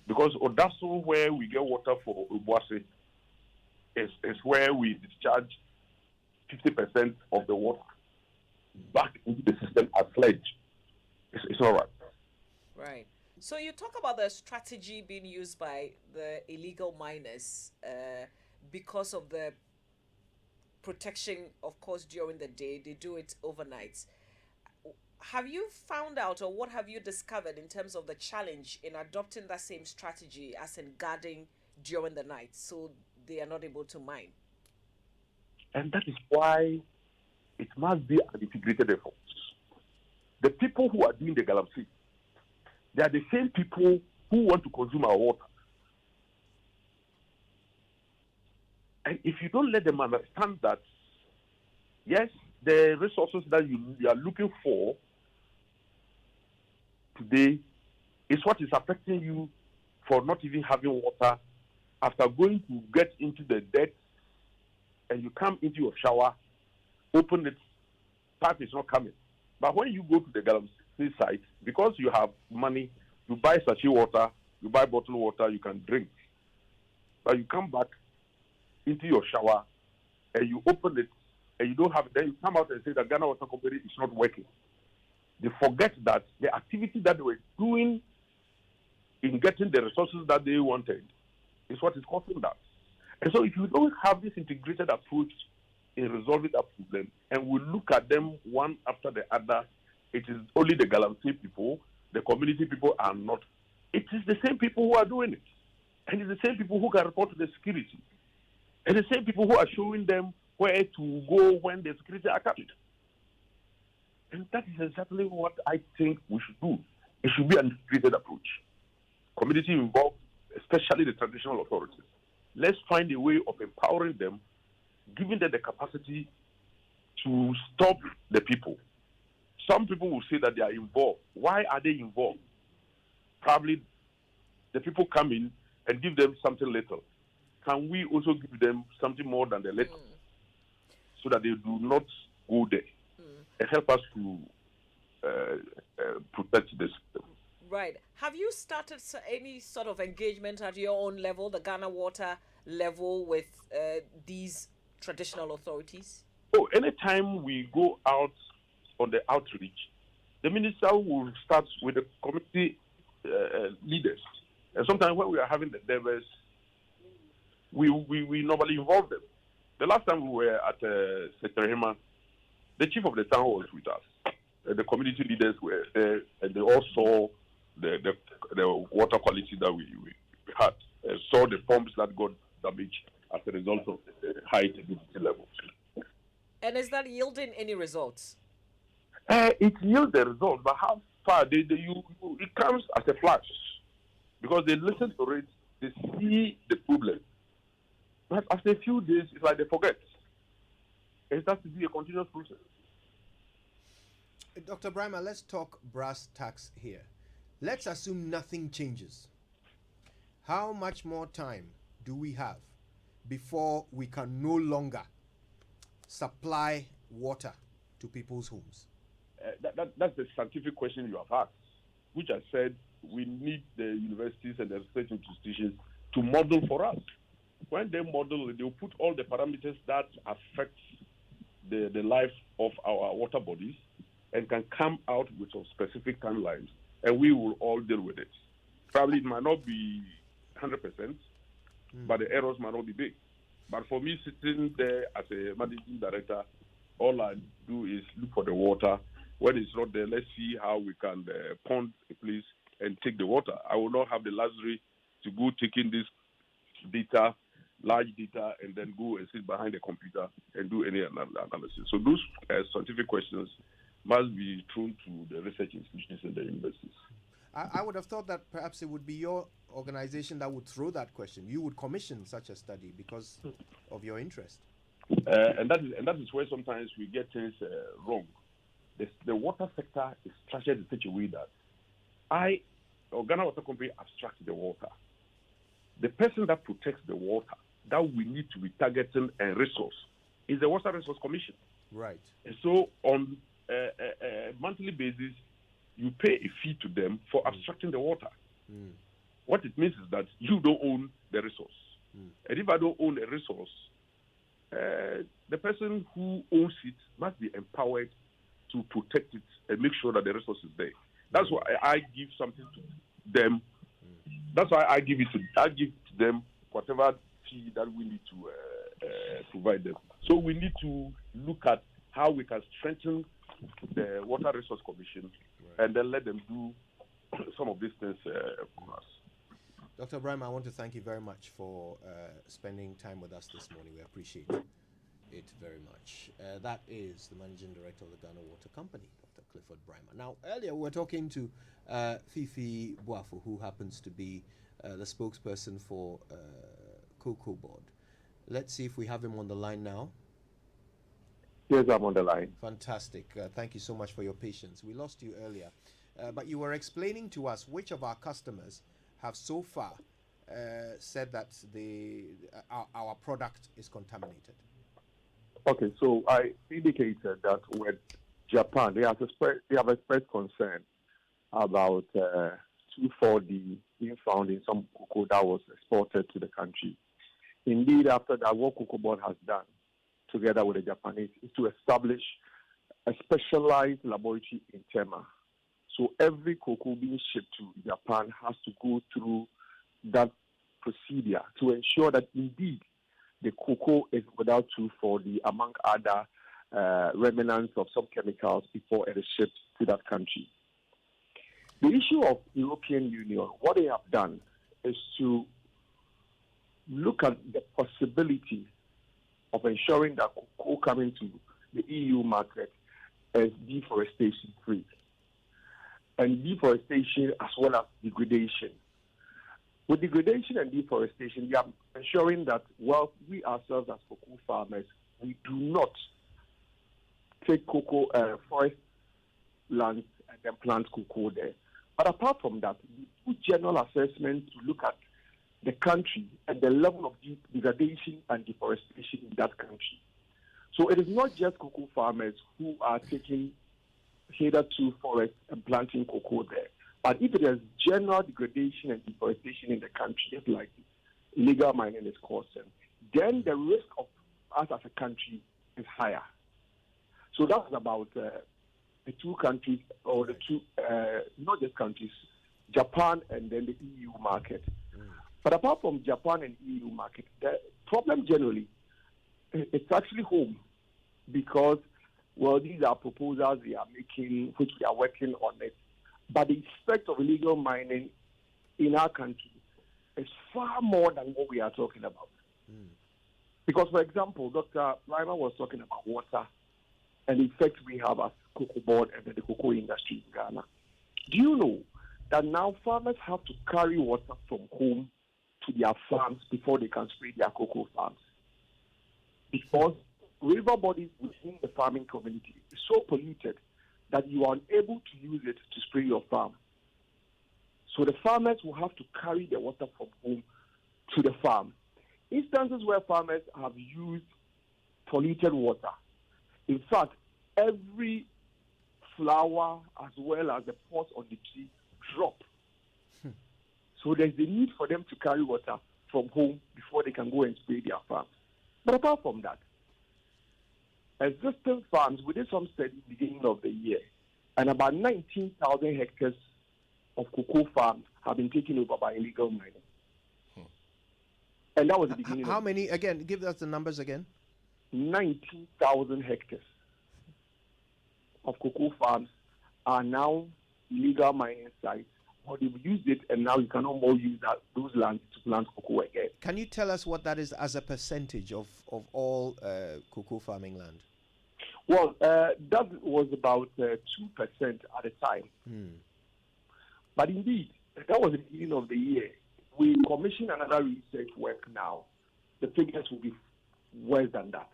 Because Odaso, where we get water for Obuase, is where we discharge 50% of the water back into the system as sludge. It's all right. Right. So you talk about the strategy being used by the illegal miners because of the protection, of course, during the day. They do it overnight. Have you found out, or what have you discovered in terms of the challenge in adopting that same strategy as in guarding during the night so they are not able to mine? And that is why it must be an integrated effort. the people who are doing the galamsey, they are the same people who want to consume our water. And if you don't let them understand that, yes, the resources that you are looking for today is what is affecting you for not even having water after going to get into the deck and you come into your shower, open it, pipe is not coming. But when you go to the galamsey site, because you have money, you buy sachet water, you buy bottled water, you can drink. But you come back into your shower and you open it and you don't have it, then you come out and say that Ghana Water Company is not working. They forget that the activity that they were doing in getting the resources that they wanted is what is causing that. And so if you don't have this integrated approach in resolving that problem, and we look at them one after the other, it is only the galamsey people, the community people are not. It is the same people who are doing it. And it's the same people who can report to the security. And the same people who are showing them where to go when the security are coming. And that is exactly what I think we should do. It should be an integrated approach. Community involved, especially the traditional authorities. Let's find a way of empowering them, giving them the capacity to stop the people. Some people will say that they are involved. Why are they involved? Probably the people come in and give them something little. Can we also give them something more than the little so that they do not go there and help us to protect this system? Right. Have you started any sort of engagement at your own level, the Ghana Water level, with these traditional authorities? Oh, anytime we go out on the outreach, the minister will start with the community leaders. And sometimes when we are having the endeavors, we normally involve them. The last time we were at Secretary Raymond, the chief of the town was with us. The community leaders were there, and they all saw the water quality that we had, saw the pumps that got damaged as a result of the high humidity levels. And is that yielding any results? It yields the results, but how far? It comes as a flash because they listen to it, they see the problem. But after a few days, it's like they forget. It has to be a continuous process. Dr. Braimah, let's talk brass tacks here. Let's assume nothing changes. How much more time do we have before we can no longer supply water to people's homes? That's the scientific question you have asked, which I said we need the universities and the research institutions to model for us. When they model, they'll put all the parameters that affect the life of our water bodies and can come out with some specific timelines, and we will all deal with it. Probably it might not be 100%, but the errors might not be big. But for me, sitting there as a managing director, all I do is look for the water. When it's not there, let's see how we can pond a place and take the water. I will not have the luxury to go taking this data, large data, and then go and sit behind a computer and do any analysis. So those scientific questions must be thrown to the research institutions and the universities. I would have thought that perhaps it would be your organization that would throw that question. You would commission such a study because of your interest. And that is where sometimes we get things wrong. The water sector is structured in such a way that Ghana Water Company abstracts the water. The person that protects the water that we need to be targeting and resource is the Water Resource Commission. Right. And so on a monthly basis, you pay a fee to them for abstracting the water. What it means is that you don't own the resource. And if I don't own a resource, the person who owns it must be empowered to protect it and make sure that the resource is there. That's why I give something to them. That's why I give to them whatever fee that we need to provide them. So we need to look at how we can strengthen the Water Resource Commission and then let them do some of these things for us. Dr. Braimah, I want to thank you very much for spending time with us this morning. We appreciate it very much. That is the Managing Director of the Ghana Water Company, Dr. Clifford. Clifford Braimah. Now, earlier we were talking to Fifi Boafo, who happens to be the spokesperson for COCOBOD. Let's see if we have him on the line now. Yes, I'm on the line. Fantastic. Thank you so much for your patience. We lost you earlier, but you were explaining to us which of our customers have so far said that our product is contaminated. Okay, so I indicated that with Japan, they have expressed concern about 2,4-D being found in some cocoa that was exported to the country. Indeed, after that, what COCOBOD has done, together with the Japanese, is to establish a specialized laboratory in Tema. So every cocoa being shipped to Japan has to go through that procedure to ensure that indeed the cocoa is without 2,4-D, among other remnants of some chemicals before it is shipped to that country. The issue of European Union, what they have done is to look at the possibility of ensuring that cocoa coming to the EU market is deforestation free. And deforestation as well as degradation. With degradation and deforestation, we are ensuring that, well, we ourselves as cocoa farmers, we do not take cocoa forest lands and then plant cocoa there. But apart from that, we do general assessments to look at the country and the level of degradation and deforestation in that country. So it is not just cocoa farmers who are taking hitherto forests and planting cocoa there. But if there is general degradation and deforestation in the country, just like illegal mining is causing, then the risk of us as a country is higher. So that's about the two countries, or the two, not just countries, Japan and then the EU market. But apart from Japan and EU market, the problem generally, it's actually home, because, well, these are proposals we are making, which we are working on it. But the effect of illegal mining in our country is far more than what we are talking about. Because, for example, Dr. Braimah was talking about water and the effect we have as COCOBOD and the cocoa industry in Ghana. Do you know that now farmers have to carry water from home to their farms before they can spray their cocoa farms? Because river bodies within the farming community is so polluted that you are unable to use it to spray your farm. So the farmers will have to carry the water from home to the farm. Instances where farmers have used polluted water. In fact, every flower as well as the pods on the tree drop. So there's the need for them to carry water from home before they can go and spray their farms. But apart from that, existing farms, we did some studies beginning of the year, and about 19,000 hectares of cocoa farms have been taken over by illegal mining. And that was the beginning. How many, again, give us the numbers again. 19,000 hectares of cocoa farms are now illegal mining sites, or they've used it and now you cannot more use those lands to plant cocoa again. Can you tell us what that is as a percentage of all cocoa farming land? Well, that was about 2% at the time. But indeed, that was the beginning of the year. We commission another research work now. The figures will be worse than that.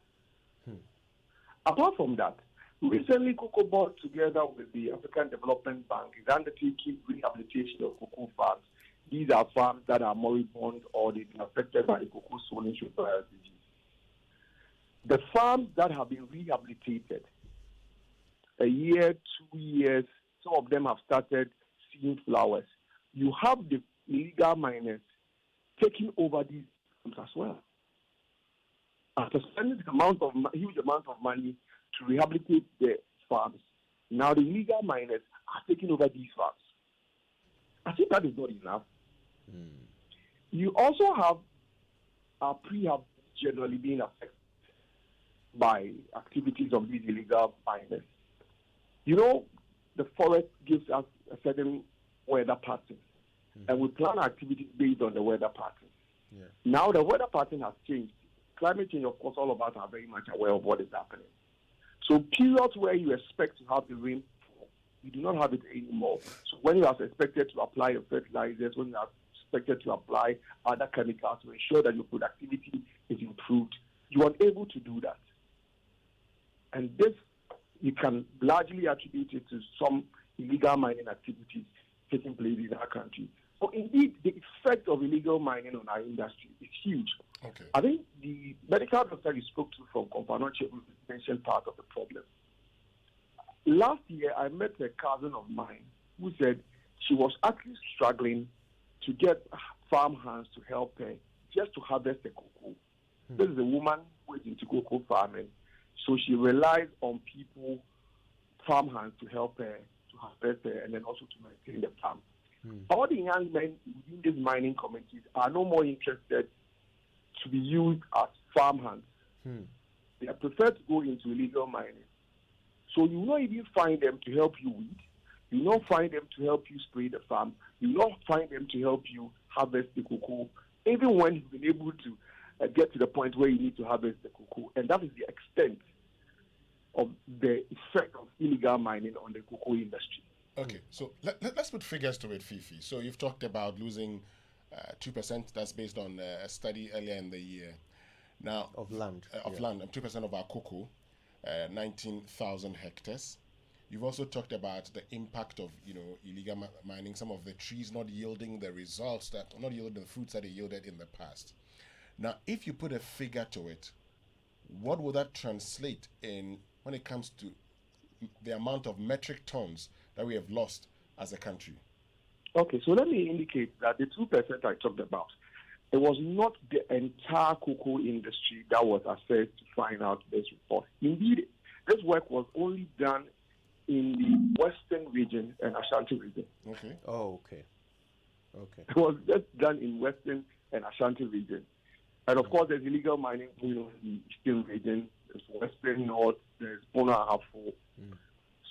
Apart from that, recently COCOBOD, together with the African Development Bank, is undertaking rehabilitation of cocoa farms. These are farms that are moribund or they've been affected by the cocoa swollen sugar disease. The farms that have been rehabilitated, a year, 2 years, some of them have started seeing flowers. You have the illegal miners taking over these farms as well. After spending a huge amount of money to rehabilitate the farms, now the illegal miners are taking over these farms. I think that is not enough. You also have prehab generally being affected by activities of these illegal miners. You know, the forest gives us a certain weather pattern, and we plan activities based on the weather pattern. Now the weather pattern has changed. Climate change, of course, all of us are very much aware of what is happening. So periods where you expect to have the rain We do not have it anymore. So when you are expected to apply your fertilizers, when you are expected to apply other chemicals to ensure that your productivity is improved, you are unable to do that. And this, you can largely attribute it to some illegal mining activities taking place in our country. So indeed, the effect of illegal mining on our industry is huge. Okay. I think the medical doctor you spoke to from Komfanoche mentioned part of the problem. Last year, I met a cousin of mine who said she was actually struggling to get farm hands to help her just to harvest the cocoa. This is a woman who is into cocoa farming, so she relies on people, farm hands, to help her to harvest her and then also to maintain the farm. All the young men within these mining communities are no more interested to be used as farm hands. They prefer to go into illegal mining. So you will not even find them to help you weed. You will not find them to help you spray the farm. You will not find them to help you harvest the cocoa, even when you've been able to get to the point where you need to harvest the cocoa. And that is the extent of the effect of illegal mining on the cocoa industry. Okay, so let's put figures to it, Fifi. So you've talked about losing 2%. That's based on a study earlier in the year. Now of land, 2% of our cocoa, 19,000 hectares. You've also talked about the impact of illegal mining. Some of the trees not yielding the results not yielding the fruits that they yielded in the past. Now, if you put a figure to it, what would that translate in when it comes to the amount of metric tons that we have lost as a country? Okay, so let me indicate that the 2% I talked about, it was not the entire cocoa industry that was assessed to find out this report. Indeed, this work was only done in the Western region and Ashanti region. Okay. Oh, okay. Okay. It was just done in Western and Ashanti region. And of course, there's illegal mining going on in the Eastern region, there's Western North, there's Bono Ahafo.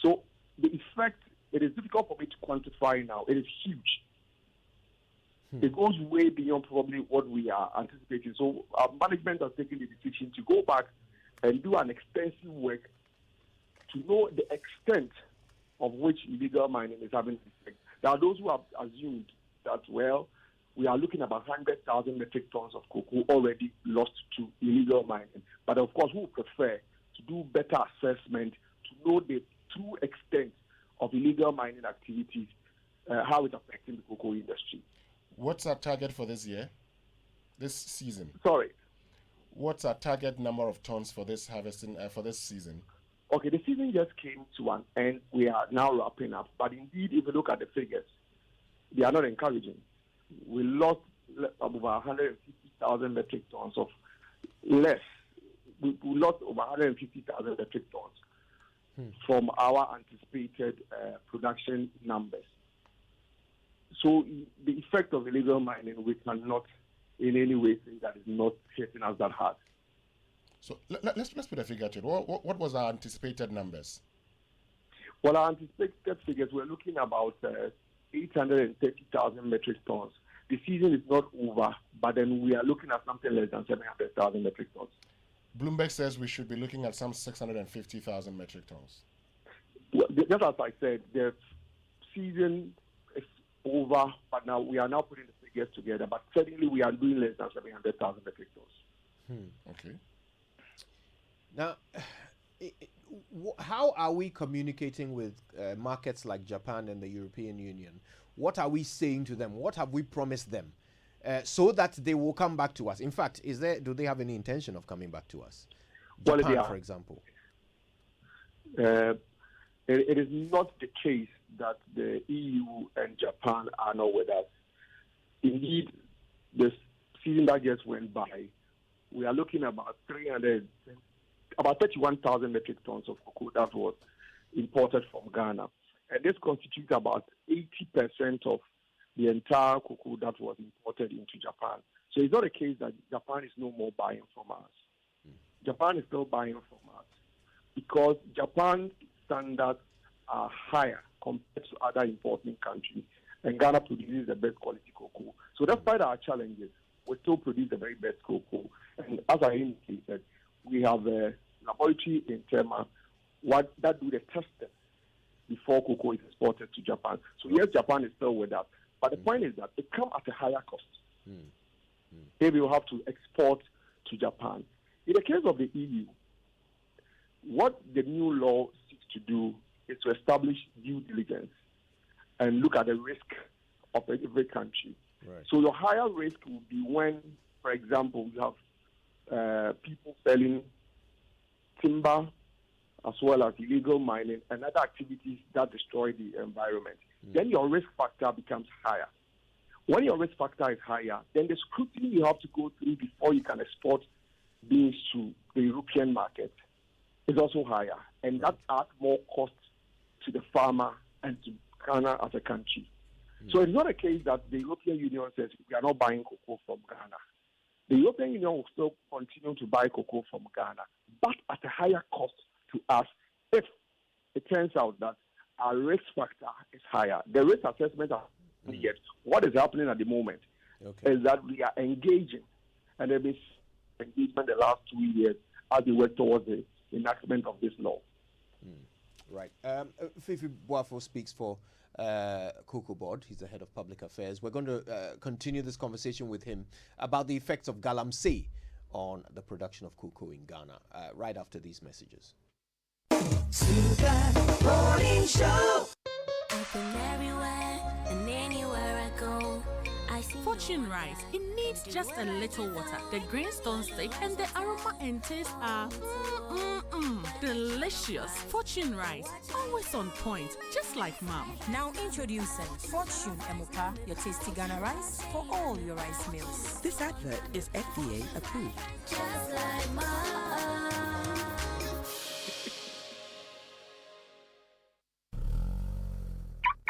So the effect, it is difficult for me to quantify now. It is huge. It goes way beyond probably what we are anticipating. So our management has taken the decision to go back and do an extensive work to know the extent of which illegal mining is having an effect. There are those who have assumed that, well, we are looking at about 100,000 metric tons of cocoa already lost to illegal mining. But of course, we would prefer to do better assessment to know the true extent of illegal mining activities, how it's affecting the cocoa industry. What's our target for this year, this season? Sorry? What's our target number of tons for this harvesting, for this season? Okay, the season just came to an end. We are now wrapping up. But indeed, if you look at the figures, they are not encouraging. We lost over 150,000 metric tons of less. We lost over 150,000 metric tons from our anticipated production numbers. So the effect of illegal mining, we cannot in any way say that is not hitting us that hard. So let's put a figure to it. What was our anticipated numbers? Well, our anticipated figures, we're looking about 830,000 metric tons. The season is not over, but then we are looking at something less than 700,000 metric tons. Bloomberg says we should be looking at some 650,000 metric tons. Well, just as I said, the season is over, but now we are now putting the figures together. But certainly we are doing less than 700,000 metric tons. Okay. Now, how are we communicating with markets like Japan and the European Union? What are we saying to them? What have we promised them so that they will come back to us? In fact, do they have any intention of coming back to us? Japan, for example. It is not the case that the EU and Japan are not with us. Indeed, the season that just went by, we are looking at about 31,000 metric tons of cocoa that was imported from Ghana. And this constitutes about 80% of the entire cocoa that was imported into Japan. So it's not a case that Japan is no more buying from us. Japan is still buying from us because Japan's standards are higher compared to other importing countries, and Ghana produces the best quality cocoa. So despite our challenges, we still produce the very best cocoa. And as I indicated, we have a laboratory in Tema that do the testing before cocoa is exported to Japan. So yes, Japan is still with us. But the point is that it comes at a higher cost. If you have to export to Japan. In the case of the EU, what the new law seeks to do is to establish due diligence and look at the risk of every country. Right. So your higher risk will be when, for example, you have people selling timber as well as illegal mining and other activities that destroy the environment. Then your risk factor becomes higher. When your risk factor is higher, then the scrutiny you have to go through before you can export beans to the European market is also higher. And that adds more cost to the farmer and to Ghana as a country. So it's not a case that the European Union says we are not buying cocoa from Ghana. The European Union will still continue to buy cocoa from Ghana, but at a higher cost to us if it turns out that our risk factor is higher. The risk assessment are yet. What is happening at the moment is that we are engaging, and there is engagement the last 2 years as we work towards the enactment of this law. Right. Fifi Boafo speaks for COCOBOD. He's the head of public affairs. We're going to continue this conversation with him about the effects of galamsey on the production of cocoa in Ghana right after these messages. Morning Show. I've been everywhere and anywhere I go. Fortune rice, it needs just a little water. The greenstone stick and the aroma and taste are delicious. Fortune rice, always on point, just like mom. Now introducing Fortune Amoah, your tasty Ghana rice for all your rice meals. This advert is FDA approved. Just like mom.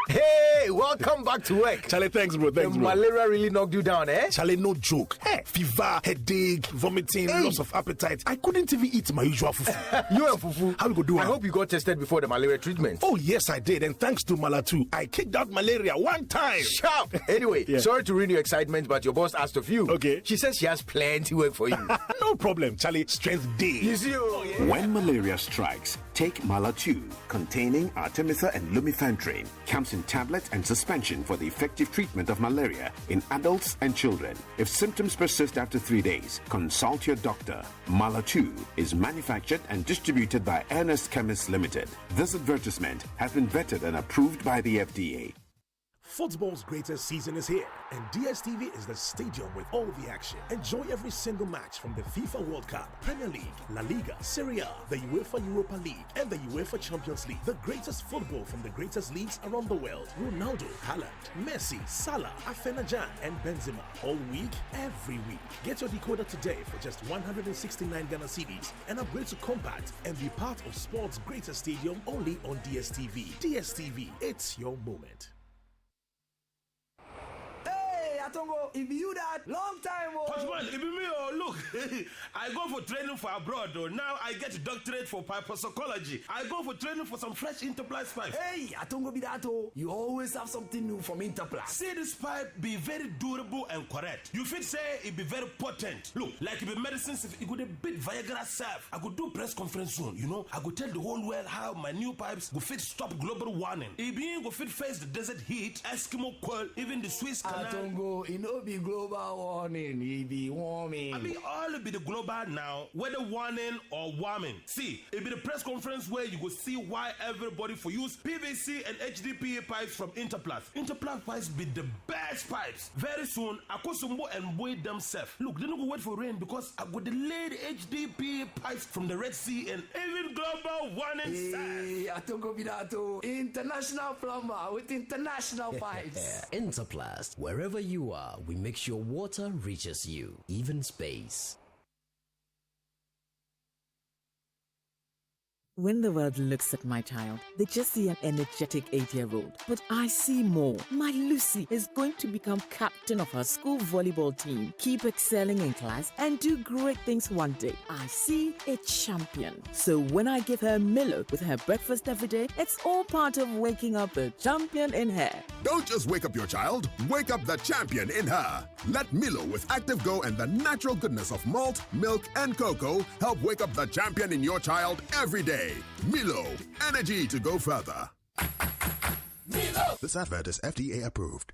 Hey, welcome back to work. Charlie, thanks, bro. Thanks, bro. Malaria really knocked you down, eh? Charlie, no joke. Hey, fever, headache, vomiting, loss of appetite. I couldn't even eat my usual fufu. You and fufu? How we go do it? I hope you got tested before the malaria treatment. Oh, yes, I did. And thanks to Malatu, I kicked out malaria one time. Sharp. Anyway, sorry to ruin your excitement, but your boss asked of you. Okay. She says she has plenty work for you. No problem, Charlie. Strength day. You see, When malaria strikes, take Malatu, containing Artemether and Lumefantrine. Comes in tablet and suspension for the effective treatment of malaria in adults and children. If symptoms persist after 3 days, consult your doctor. Malatu is manufactured and distributed by Ernest Chemists Limited. This advertisement has been vetted and approved by the FDA. Football's greatest season is here, and DSTV is the stadium with all the action. Enjoy every single match from the FIFA World Cup, Premier League, La Liga, Serie A, the UEFA Europa League, and the UEFA Champions League. The greatest football from the greatest leagues around the world. Ronaldo, Haaland, Messi, Salah, Afenajan, and Benzema. All week, every week. Get your decoder today for just 169 Ghana cedis and upgrade to Compact and be part of sport's greatest stadium only on DSTV. DSTV, it's your moment. Atongo, if you that long time, Coachman, if me, look, I go for training for abroad, though. Now I get doctorate for psychology. I go for training for some fresh Interplast pipe. Hey, Atongo Bidato, you always have something new from Interplast. See this pipe be very durable and correct. You fit say it be very potent. Look, like it be medicines, if it could a bit Viagra serve. I could do press conference soon, you know. I could tell the whole world how my new pipes go fit stop global warming. It be go fit face the desert heat, Eskimo cold, even the Swiss canal. Atongo, it no be global warning, it be warming. I mean, all it be the global now, whether warning or warming. See, it be the press conference where you go see why everybody for use PVC and HDPE pipes from Interplast. Interplast pipes be the best pipes. Very soon, Akosumbo and Boy themselves. Look, they don't go wait for rain because I got delayed HDPE pipes from the Red Sea and even global warning. Hey, Atongo Bidato, international plumber with international pipes. Interplast, wherever you are, we make sure water reaches you, even space. When the world looks at my child, they just see an energetic 8-year-old. But I see more. My Lucy is going to become captain of her school volleyball team, keep excelling in class, and do great things one day. I see a champion. So when I give her Milo with her breakfast every day, it's all part of waking up the champion in her. Don't just wake up your child, wake up the champion in her. Let Milo with Active Go and the natural goodness of malt, milk, and cocoa help wake up the champion in your child every day. Milo, energy to go further. This advert is FDA approved.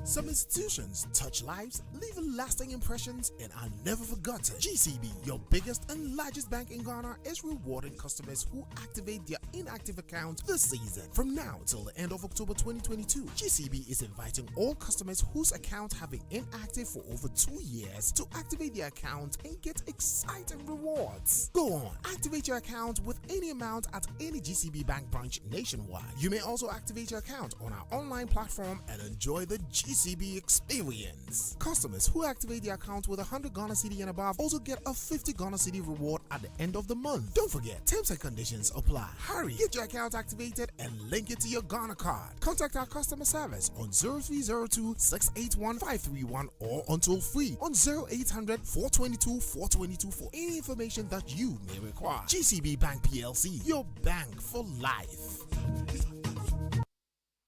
Some institutions touch lives, leaving lasting impressions, and are never forgotten. GCB, your biggest and largest bank in Ghana, is rewarding customers who activate their inactive account this season. From now till the end of October 2022, GCB is inviting all customers whose account have been inactive for over 2 years to activate their account and get exciting rewards. Go on, activate your account with any amount at any GCB bank branch nationwide. You may also activate your account on our online platform and enjoy the GCB experience. Customers who activate their account with 100 Ghana Cedi and above also get a 50 Ghana Cedi reward at the end of the month. Don't forget, terms and conditions apply. Hurry, get your account activated and link it to your Ghana card. Contact our customer service on 0302 681 531 or on toll free on 0800 422 422 for any information that you may require. GCB Bank PLC, your bank for life.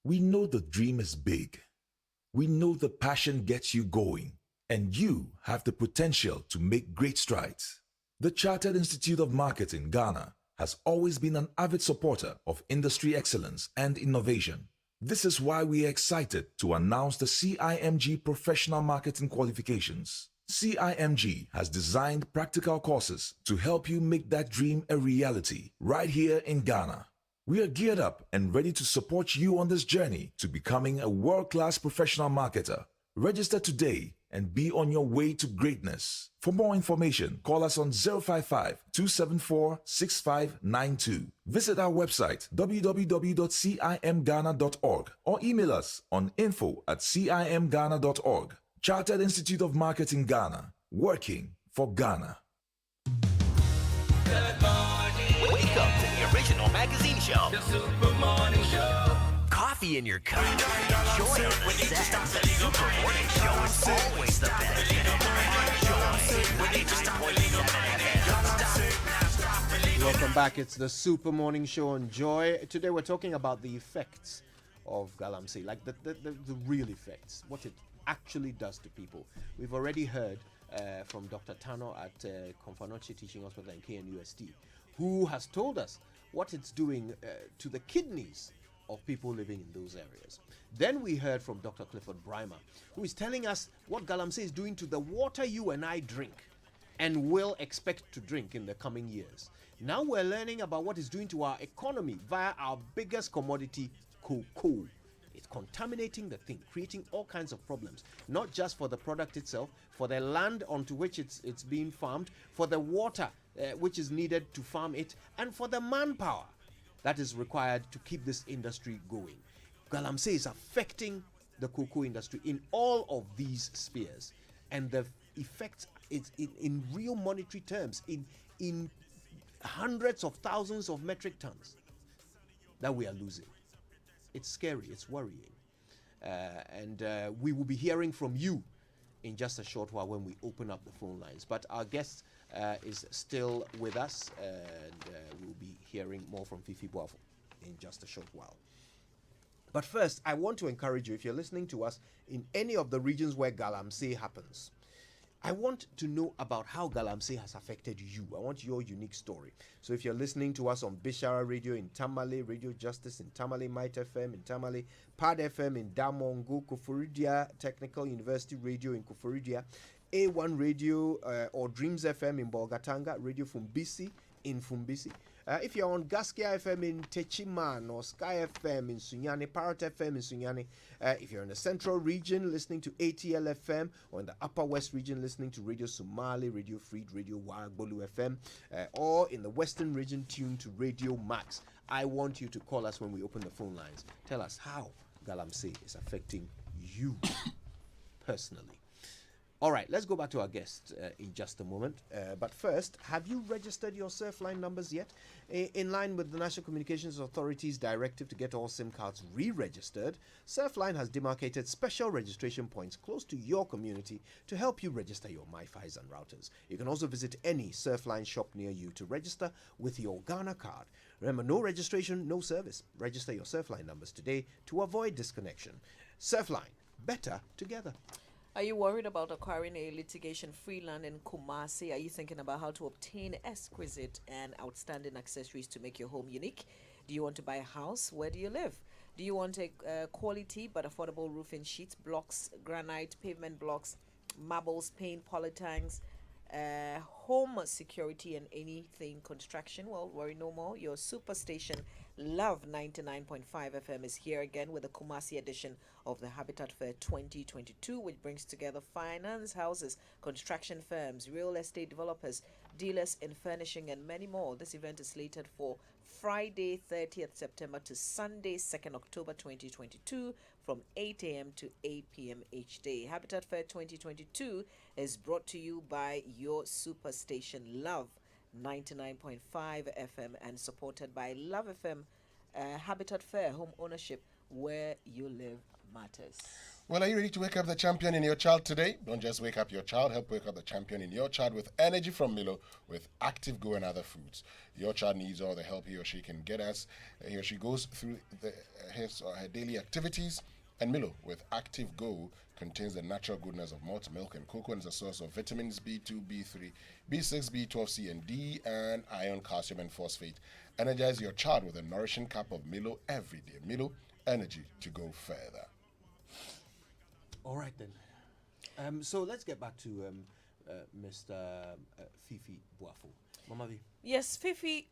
We know the dream is big. We know the passion gets you going, and you have the potential to make great strides. The Chartered Institute of Marketing, Ghana, has always been an avid supporter of industry excellence and innovation. This is why we are excited to announce the CIMG Professional Marketing Qualifications. CIMG has designed practical courses to help you make that dream a reality right here in Ghana. We are geared up and ready to support you on this journey to becoming a world-class professional marketer. Register today and be on your way to greatness. For more information, call us on 055-274-6592. Visit our website www.cimghana.org or email us on info@cimghana.org. Chartered Institute of Marketing Ghana, working for Ghana. Welcome to the original magazine show. The Super Morning Show. Coffee in your cup. Joy on the set. The Super Morning Show is always the best. Welcome back. It's the Super Morning Show on Joy. Today we're talking about the effects of galamsey, like the real effects, what it actually does to people. We've already heard from Dr. Tano at Konfanoche Teaching Hospital and KNUST, who has told us what it's doing to the kidneys of people living in those areas. Then we heard from Dr. Clifford Braimah, who is telling us what galamsey is doing to the water you and I drink and will expect to drink in the coming years. Now we're learning about what it's doing to our economy via our biggest commodity, cocoa. It's contaminating the thing, creating all kinds of problems, not just for the product itself, for the land onto which it's being farmed, for the water which is needed to farm it, and for the manpower that is required to keep this industry going. Galamsey is affecting the cocoa industry in all of these spheres, and the effects is in real monetary terms, in hundreds of thousands of metric tons that we are losing. It's scary, it's worrying. And we will be hearing from you in just a short while when we open up the phone lines. But our guest is still with us, and we'll be hearing more from Fifi Boafo in just a short while. But first, I want to encourage you, if you're listening to us in any of the regions where galamsey happens, I want to know about how galamsey has affected you. I want your unique story. So if you're listening to us on Bishara Radio in Tamale, Radio Justice in Tamale, Might FM in Tamale, Pad FM in Damongo, Koforidia Technical University Radio in Koforidia, A1 Radio or Dreams FM in Bolgatanga, Radio Fumbisi in Fumbisi. If you're on Gaskia FM in Techiman or Sky FM in Sunyani, Parrot FM in Sunyani, if you're in the central region listening to ATL FM, or in the upper west region listening to Radio Somali, Radio Freed, Radio Wagbolu FM, or in the western region tuned to Radio Max, I want you to call us when we open the phone lines. Tell us how galamsey is affecting you personally. All right, let's go back to our guest in just a moment. But first, have you registered your Surfline numbers yet? In line with the National Communications Authority's directive to get all SIM cards re-registered, Surfline has demarcated special registration points close to your community to help you register your MiFis and routers. You can also visit any Surfline shop near you to register with your Ghana card. Remember, no registration, no service. Register your Surfline numbers today to avoid disconnection. Surfline, better together. Are you worried about acquiring a litigation-free land in Kumasi? Are you thinking about how to obtain exquisite and outstanding accessories to make your home unique? Do you want to buy a house? Where do you live? Do you want a quality but affordable roofing sheets, blocks, granite, pavement blocks, marbles, paint, polytanks, home security, and anything construction? Well, worry no more. Your superstation Love 99.5 FM is here again with the Kumasi edition of the Habitat Fair 2022, which brings together finance houses, construction firms, real estate developers, dealers in furnishing, and many more. This event is slated for Friday 30th September to Sunday 2nd October 2022 from 8 a.m. to 8 p.m. each day. Habitat Fair 2022 is brought to you by your superstation Love 99.5 FM and supported by Love FM. Habitat Fair, home ownership where you live matters. Well, are you ready to wake up the champion in your child today? Don't just wake up your child, help wake up the champion in your child with energy from Milo with Active Go and other foods. Your child needs all the help he or she can get as he or she goes through his or her daily activities. And Milo with Active Go contains the natural goodness of malt, milk, and cocoa and is a source of vitamins B2, B3, B6, B12, C, and D, and iron, calcium, and phosphate. Energize your child with a nourishing cup of Milo every day. Milo, energy to go further. All right, then. So let's get back to Mr. Fifi Boafo. Mamavi. Yes, Fifi.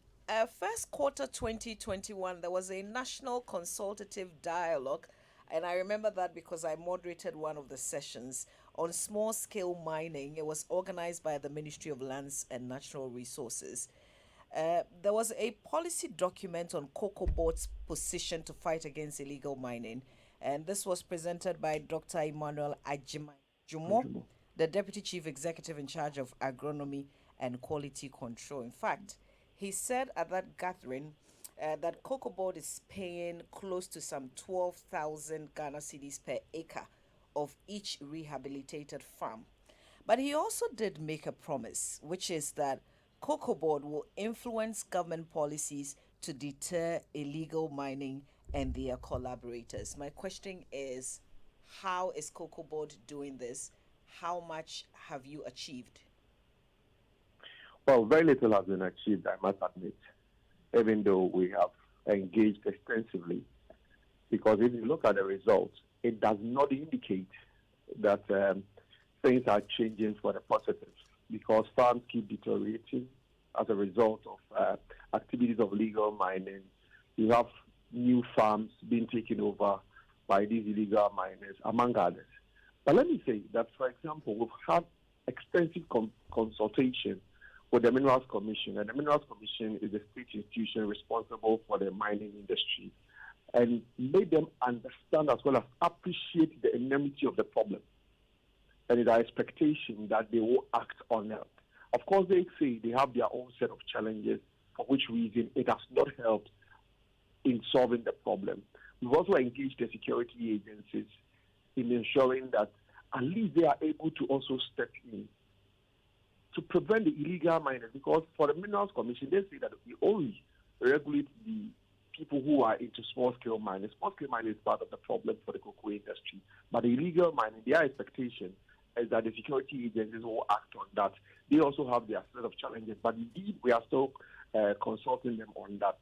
First quarter 2021, there was a national consultative dialogue. And I remember that because I moderated one of the sessions on small-scale mining. It was organized by the Ministry of Lands and Natural Resources. There was a policy document on COCOBOD's position to fight against illegal mining. And this was presented by Dr. Emmanuel Ajimajumo, the Deputy Chief Executive in charge of Agronomy and Quality Control. In fact, he said at that gathering that COCOBOD is paying close to some 12,000 Ghana cedis per acre of each rehabilitated farm. But he also did make a promise, which is that COCOBOD will influence government policies to deter illegal mining and their collaborators. My question is, how is COCOBOD doing this? How much have you achieved? Well, very little has been achieved, I must admit, even though we have engaged extensively. Because if you look at the results, it does not indicate that things are changing for the positive, because farms keep deteriorating as a result of activities of illegal mining. You have new farms being taken over by these illegal miners, among others. But let me say that, for example, we've had extensive consultation with the Minerals Commission, and the Minerals Commission is a state institution responsible for the mining industry, and made them understand as well as appreciate the enormity of the problem. And it's our expectation that they will act on it. Of course, they say they have their own set of challenges, for which reason it has not helped in solving the problem. We've also engaged the security agencies in ensuring that at least they are able to also step in to prevent the illegal miners, because for the Minerals Commission, they say that we only regulate the people who are into small-scale mining. Small-scale mining is part of the problem for the cocoa industry. But the illegal mining, their expectation is that the security agencies will act on that. They also have their set of challenges, but indeed we are still consulting them on that.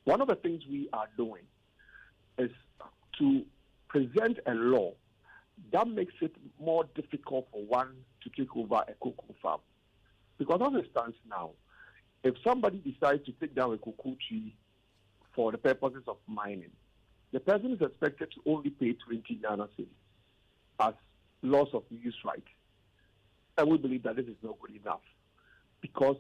One of the things we are doing is to present a law that makes it more difficult for one to take over a cocoa farm. Because as it stands now, if somebody decides to take down a cocoa tree for the purposes of mining, the person is expected to only pay 20 Ghana cedis as loss of use right. And we believe that this is not good enough. Because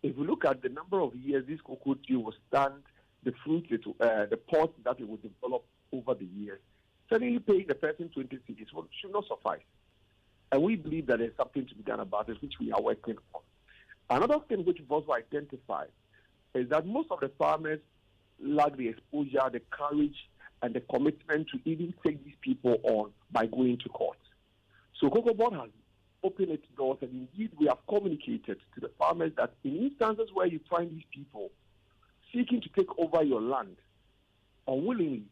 if we look at the number of years this cocoa tree will stand, the fruit, the pot that it will develop over the years, suddenly paying the person 20 cedis should not suffice. And we believe that there's something to be done about it, which we are working on. Another thing which we've also identified is that most of the farmers lack the exposure, the courage, and the commitment to even take these people on by going to court. So COCOBOD has opened its doors, and indeed we have communicated to the farmers that in instances where you find these people seeking to take over your land unwillingly,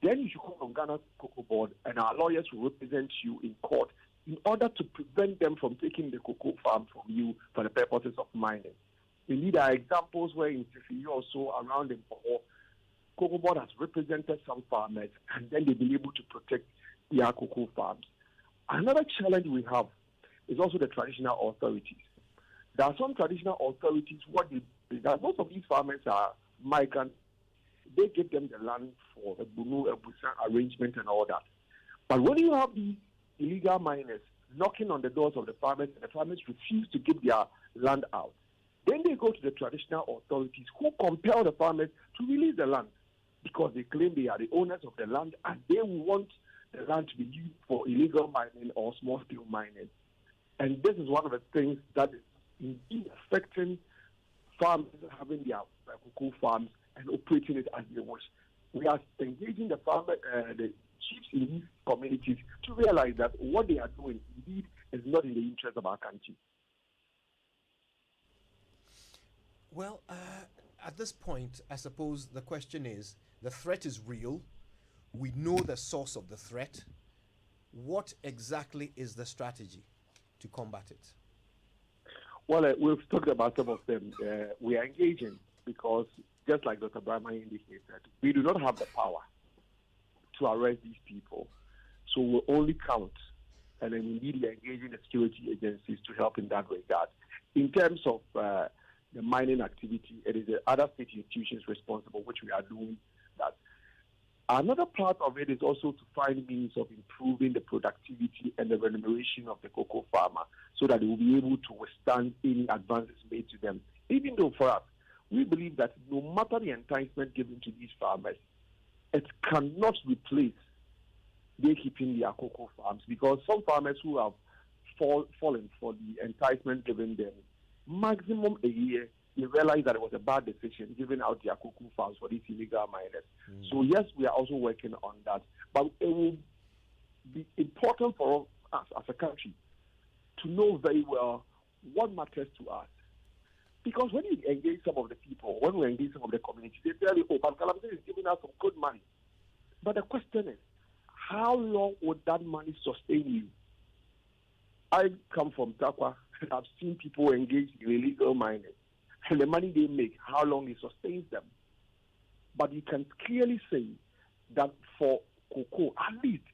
then you should come on Ghana COCOBOD, and our lawyers will represent you in court in order to prevent them from taking the cocoa farm from you for the purposes of mining. Indeed, there are examples where in Fifi also around in Paul, COCOBOD has represented some farmers and then they've been able to protect their cocoa farms. Another challenge we have is also the traditional authorities. There are some traditional authorities, most of these farmers are migrants. They give them the land for a bunu, a busa arrangement and all that. But when you have these illegal miners knocking on the doors of the farmers and the farmers refuse to give their land out, then they go to the traditional authorities who compel the farmers to release the land because they claim they are the owners of the land and they want the land to be used for illegal mining or small-scale mining. And this is one of the things that is indeed affecting farmers having their cocoa farms and operating it as they wish. We are engaging the chiefs in these communities to realize that what they are doing indeed is not in the interest of our country. Well, at this point, I suppose the question is, the threat is real. We know the source of the threat. What exactly is the strategy to combat it? Well, we've talked about some of them. We are engaging because, just like Dr. Braimah indicated, we do not have the power to arrest these people. So we'll only count, and then indeed we are engaging the security agencies to help in that regard. In terms of the mining activity, it is the other state institutions responsible, which we are doing that. Another part of it is also to find means of improving the productivity and the remuneration of the cocoa farmer so that they will be able to withstand any advances made to them. Even though for us, we believe that no matter the enticement given to these farmers, it cannot replace they keeping their cocoa farms, because some farmers who have fallen for the enticement given them, maximum a year, they realize that it was a bad decision giving out their cocoa farms for these illegal miners. So yes, we are also working on that. But it will be important for us as a country to know very well what matters to us. Because when you engage some of the people, when we engage some of the communities, they tell you, oh, but galamsey is giving us some good money. But the question is, how long would that money sustain you? I come from Acquah, and I've seen people engage in illegal mining. And the money they make, how long it sustains them. But you can clearly say that for cocoa, at least,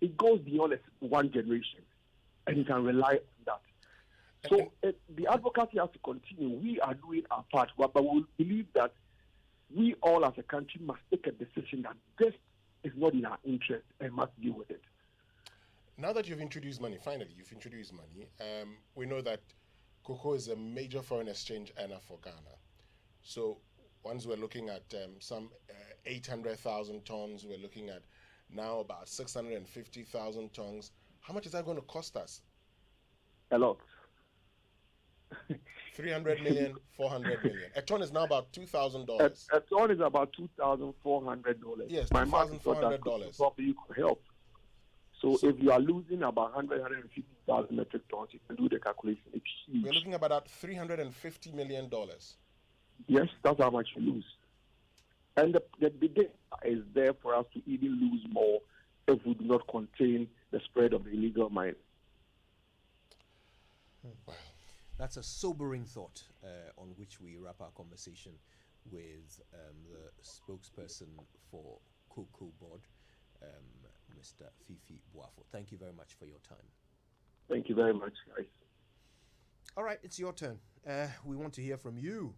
it goes beyond one generation. And you can rely on that. So the advocacy has to continue. We are doing our part, but we believe that we all as a country must take a decision that this is not in our interest and must deal with it. Now that you've introduced money, finally, you've introduced money, we know that cocoa is a major foreign exchange earner for Ghana. So once we're looking at some 800,000 tons, we're looking at now about 650,000 tons. How much is that going to cost us? A lot. 300 million, 400 million. A ton is now about $2,000. A ton is about $2,400. Yes, My $2,400. Probably you could help. So if you are losing about 150,000 metric tons, you can do the calculation. It's huge. We're looking at about $350 million. Yes, that's how much you lose. And the data is there for us to even lose more if we do not contain the spread of the illegal mining. Wow. That's a sobering thought on which we wrap our conversation with the spokesperson for COCOBOD, Mr. Fifi Boafo. Thank you very much for your time. Thank you very much, guys. All right, it's your turn. We want to hear from you.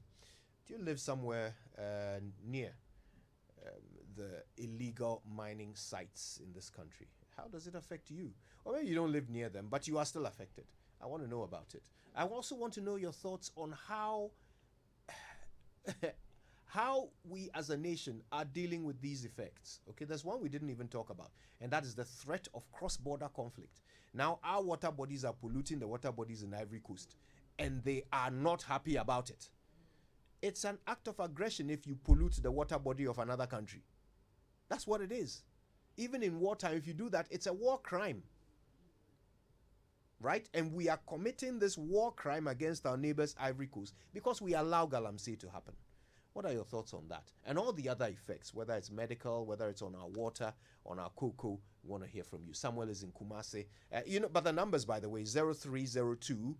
Do you live somewhere near the illegal mining sites in this country? How does it affect you? Or maybe you don't live near them, but you are still affected. I want to know about it. I also want to know your thoughts on how we as a nation are dealing with these effects. Okay, there's one we didn't even talk about, and that is the threat of cross-border conflict. Now, our water bodies are polluting the water bodies in Ivory Coast, and they are not happy about it. It's an act of aggression if you pollute the water body of another country. That's what it is. Even in wartime, if you do that, it's a war crime. Right? And we are committing this war crime against our neighbors, Ivory Coast, because we allow galamsey to happen. What are your thoughts on that? And all the other effects, whether it's medical, whether it's on our water, on our cocoa, we want to hear from you. Samuel is in Kumasi. But the numbers, by the way, 0302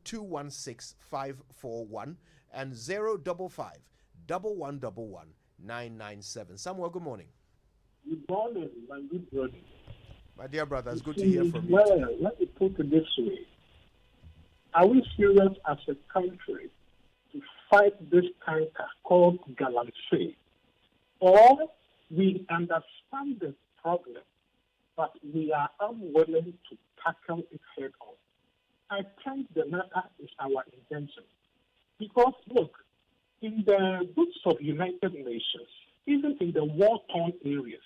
216 541 and 055 1111 997. Samuel, good morning. Good morning, my good brother. My dear brother, it's good to hear from you. Well, let me put it this way. Are we serious as a country to fight this canker called galamsey? Or we understand the problem, but we are unwilling to tackle it head on? I think the matter is our intention. Because, look, in the books of United Nations, even in the war-torn areas,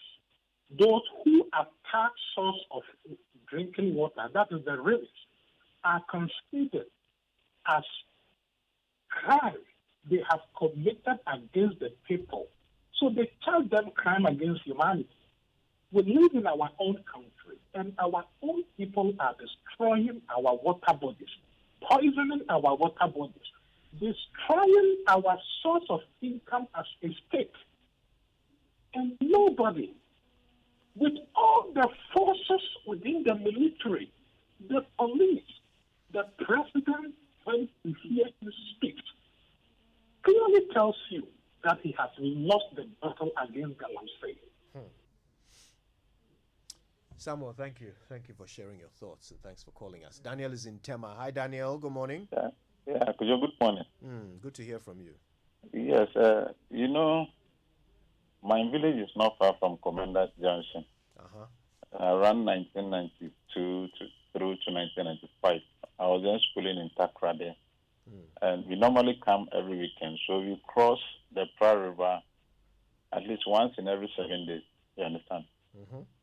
those who attack source of drinking water, that is the rivers, are considered as crime they have committed against the people. So they charge them crime against humanity. We live in our own country, and our own people are destroying our water bodies, poisoning our water bodies, destroying our source of income as a state. And nobody, with all the forces within the military, the police, the president, when you hear him speak, clearly tells you that he has lost the battle against galamsey. Samuel, thank you. Thank you for sharing your thoughts, and thanks for calling us. Daniel is in Tema. Hi, Daniel. Good morning. Kojo, good morning. Good to hear from you. Yes, my village is not far from Commander's Junction. Around 1992 through to 1995, I was in schooling in Acquah there. And we normally come every weekend. So we cross the Praia River at least once in every 7 days. You understand?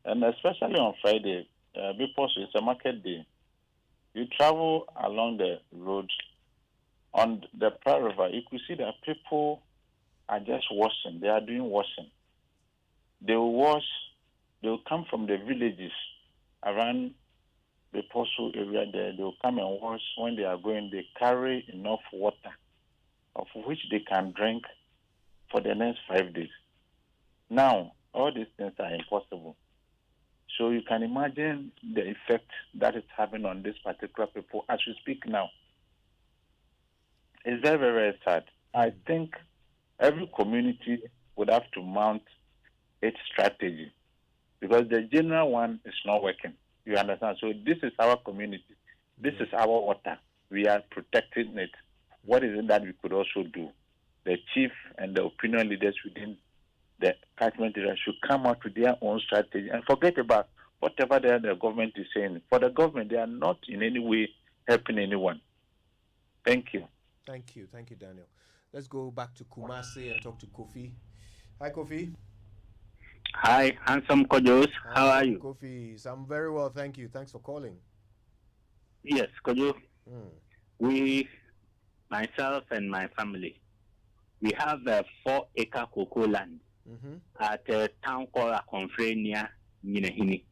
And especially on Friday, because it's a market day, you travel along the road on the Praia River, you could see that people are just washing. They are doing washing. They will wash. They will come from the villages around the postal area there. They will come and wash. When they are going, they carry enough water of which they can drink for the next 5 days. Now, all these things are impossible. So you can imagine the effect that is having on these particular people as we speak now. It's very, very, very sad. I think every community would have to mount its strategy because the general one is not working. You understand? So this is our community. This is our water. We are protecting it. What is it that we could also do? The chief and the opinion leaders within the catchment area should come out with their own strategy and forget about whatever the government is saying. For the government, they are not in any way helping anyone. Thank you. Thank you, Daniel. Let's go back to Kumasi and talk to Kofi. Hi, Kofi. Hi, handsome Kojos. How are you? Kofi, I'm very well, thank you. Thanks for calling. Yes, Kojo. We, myself and my family, we have a 4-acre cocoa land at a town called Acquah near Minahini.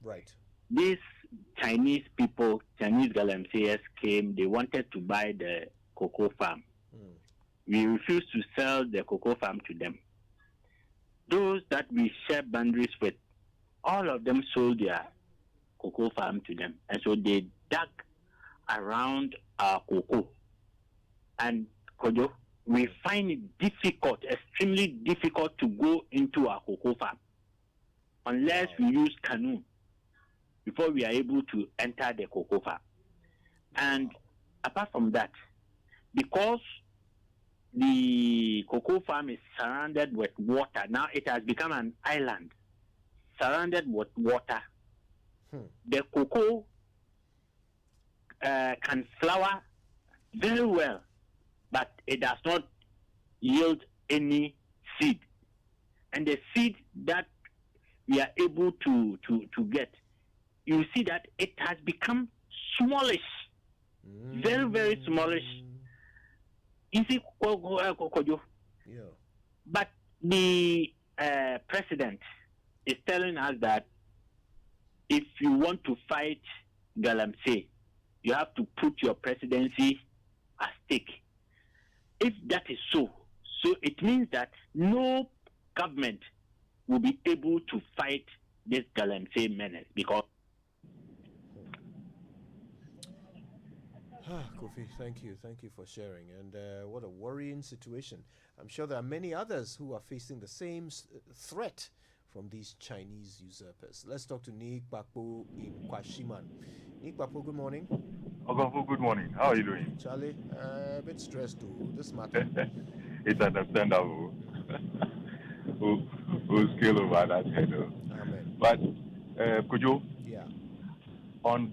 Right. These Chinese people, Chinese galamseyers came, they wanted to buy the cocoa farm. We refused to sell the cocoa farm to them. Those that we share boundaries with, all of them sold their cocoa farm to them. And so they dug around our cocoa. And Kojo, we find it difficult, extremely difficult to go into our cocoa farm unless we use canoe before we are able to enter the cocoa farm. And apart from that, because the cocoa farm is surrounded with water, now it has become an island surrounded with water. The cocoa can flower very well, but it does not yield any seed. And the seed that we are able to get, you see that it has become smallish, very, very smallish. You see, Kojo. Yeah. But the president is telling us that if you want to fight galamsey, you have to put your presidency at stake. If that is so, So it means that no government will be able to fight this galamsey menace because. Kofi, thank you for sharing. And what a worrying situation. I'm sure there are many others who are facing the same threat from these Chinese usurpers. Let's talk to Nick Bakpo in Kwashiman. Nick Bakpo, good morning. Ogonfo, good morning. How are you doing? Charlie, a bit stressed too. This matter. It's understandable. We'll scale over that, Amen. But, Kojo, yeah. On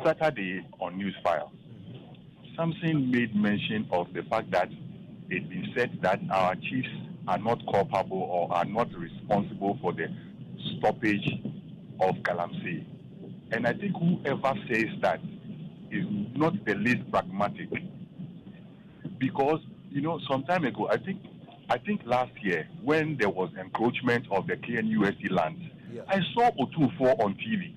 Saturday on Newsfile, Samson made mention of the fact that it's been said that our chiefs are not culpable or are not responsible for the stoppage of galamsey. And I think whoever says that is not the least pragmatic. Because, some time ago, I think last year, when there was encroachment of the KNUST land, I saw Otufo on TV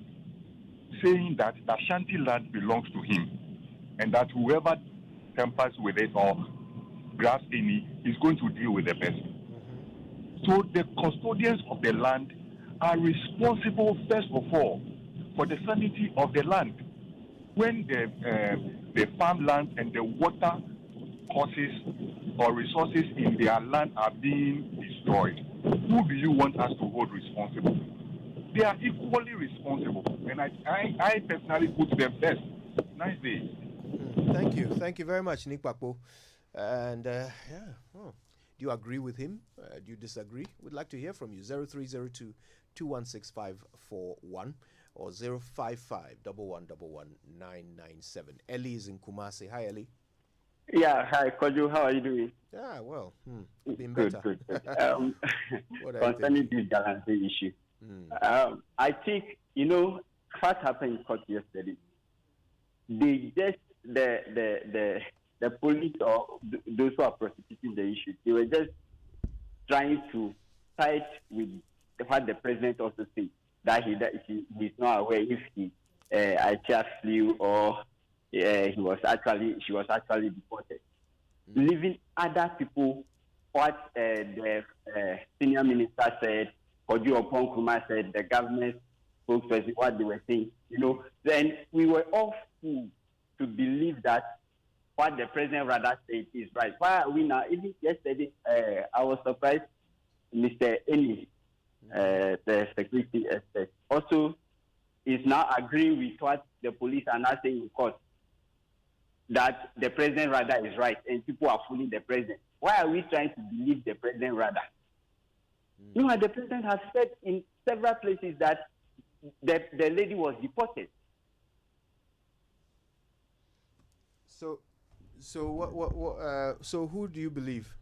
saying that the Ashanti land belongs to him and that whoever tampers with it or grabs any is going to deal with the person. So the custodians of the land are responsible, first of all, for the sanity of the land. When the farmland and the water courses or resources in their land are being destroyed, who do you want us to hold responsible? They are equally responsible, and I personally put them first. Nice day. Thank you very much, Nick Bakpo. And do you agree with him? Do you disagree? We'd like to hear from you. 0302 216541 or 055-1111-997. Ellie is in Kumasi. Hi, Ellie. Yeah, hi, Kojo. How are you doing? Yeah, well, been good, better. Good. Concerning this galamsey issue, I think, what happened in court yesterday, they just, the police or those who are prosecuting the issue, they were just trying to fight with what the president also said, that he's not aware if he just flew or she was actually deported. Leaving other people, what the senior minister said, Kojo Oponkruma said, the government spokesperson, what they were saying, then we were all fooled to believe that what the president rather said is right. Why are we now? Even yesterday, I was surprised, Mr. Eni, the security expert, also is now agreeing with what the police are now saying in court, that the president rather is right and people are fooling the president. Why are we trying to believe the president rather? The president has said in several places that the lady was deported. So what so who do you believe?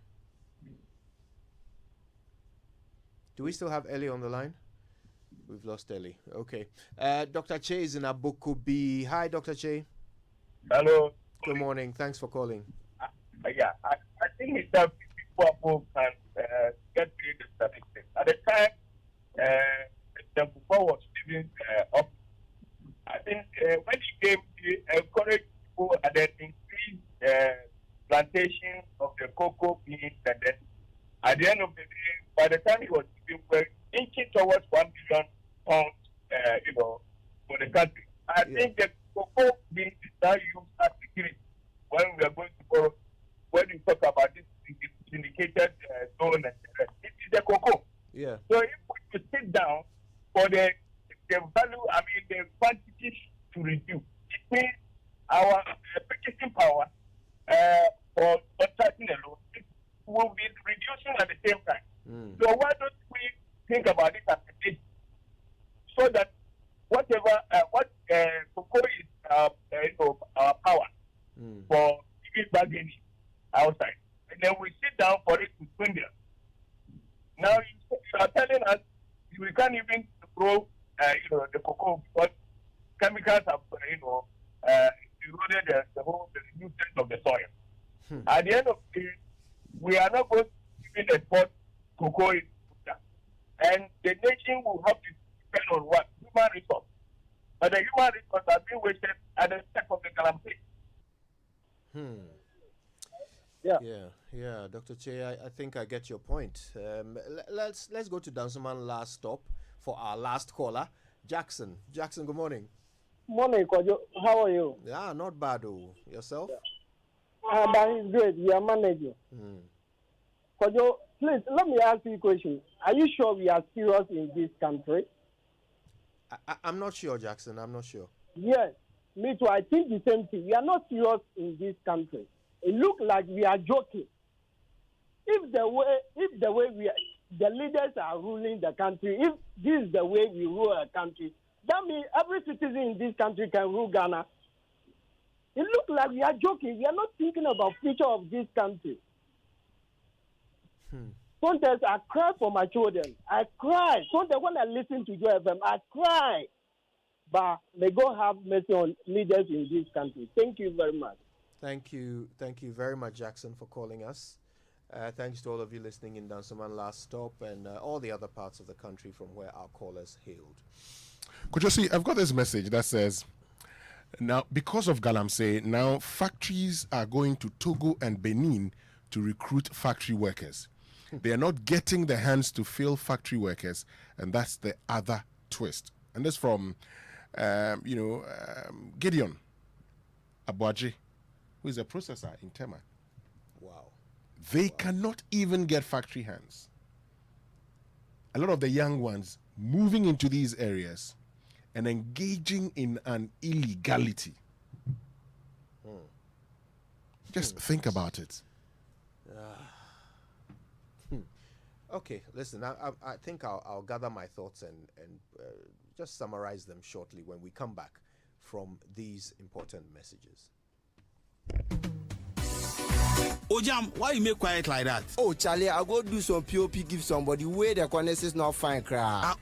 Do we still have Ellie on the line? We've lost Ellie. Okay. Dr. Che is in Abokobi. Hi, Dr. Che. Hello. Good morning. Thanks for calling. I think it's that people can get rid of statistics. At the time, the Bufa was living up. I think when he came, he encouraged people and then increased plantation of the cocoa beans, and then at the end of the day, by the time he was living, we're inching towards 1 billion pounds, for the country. I think the cocoa beans is now used as security when we are going to borrow. When we talk about this syndicated zone and the rest, it is the cocoa. Yeah. So if we sit down for the value, the quantity to reduce, it means our purchasing power for contracting alone will be reducing at the same time. So why don't we think about it as a business, so that whatever cocoa is our power for giving bargaining outside, and then we sit down for it to swindle. Now you are telling us we can't even grow the cocoa because chemicals have eroded the whole nutrients of the soil. At the end of the day, we are not going to even export cocoa in Africa, and the nation will have to depend on what? Human resource. But the human resource are being wasted at the step of the galamsey. Yeah. Yeah, Dr. Che, I think I get your point. Let's go to Dansoman last stop for our last caller, Jackson. Jackson, good morning. Morning, Kojo. How are you? Yeah, not bad. Yourself? That is great. We are managing. Kojo, please, let me ask you a question. Are you sure we are serious in this country? I'm not sure, Jackson. I'm not sure. Yes, me too. I think the same thing. We are not serious in this country. It looks like we are joking. If the way the leaders are ruling the country, if this is the way we rule a country, that means every citizen in this country can rule Ghana. It looks like we are joking. We are not thinking about the future of this country. Sometimes I cry for my children. I cry. Sometimes when I listen to Joe FM, I cry. But may God have mercy on leaders in this country. Thank you very much. Thank you very much, Jackson, for calling us. Thanks to all of you listening in Dansoman Last Stop and all the other parts of the country from where our callers hailed. Could you see, I've got this message that says, now, because of galamsey, now factories are going to Togo and Benin to recruit factory workers. They are not getting the hands to fill factory workers, and that's the other twist. And this from, Gideon Aboagye, who is a processor in Tema. Wow. They cannot even get factory hands. A lot of the young ones moving into these areas and engaging in an illegality. Just think about it. Okay, listen, I think I'll gather my thoughts and just summarize them shortly when we come back from these important messages. Oh, Jam, why you make quiet like that? Oh, Charlie, I'll go do some POP, give somebody where the connections not fine, crap.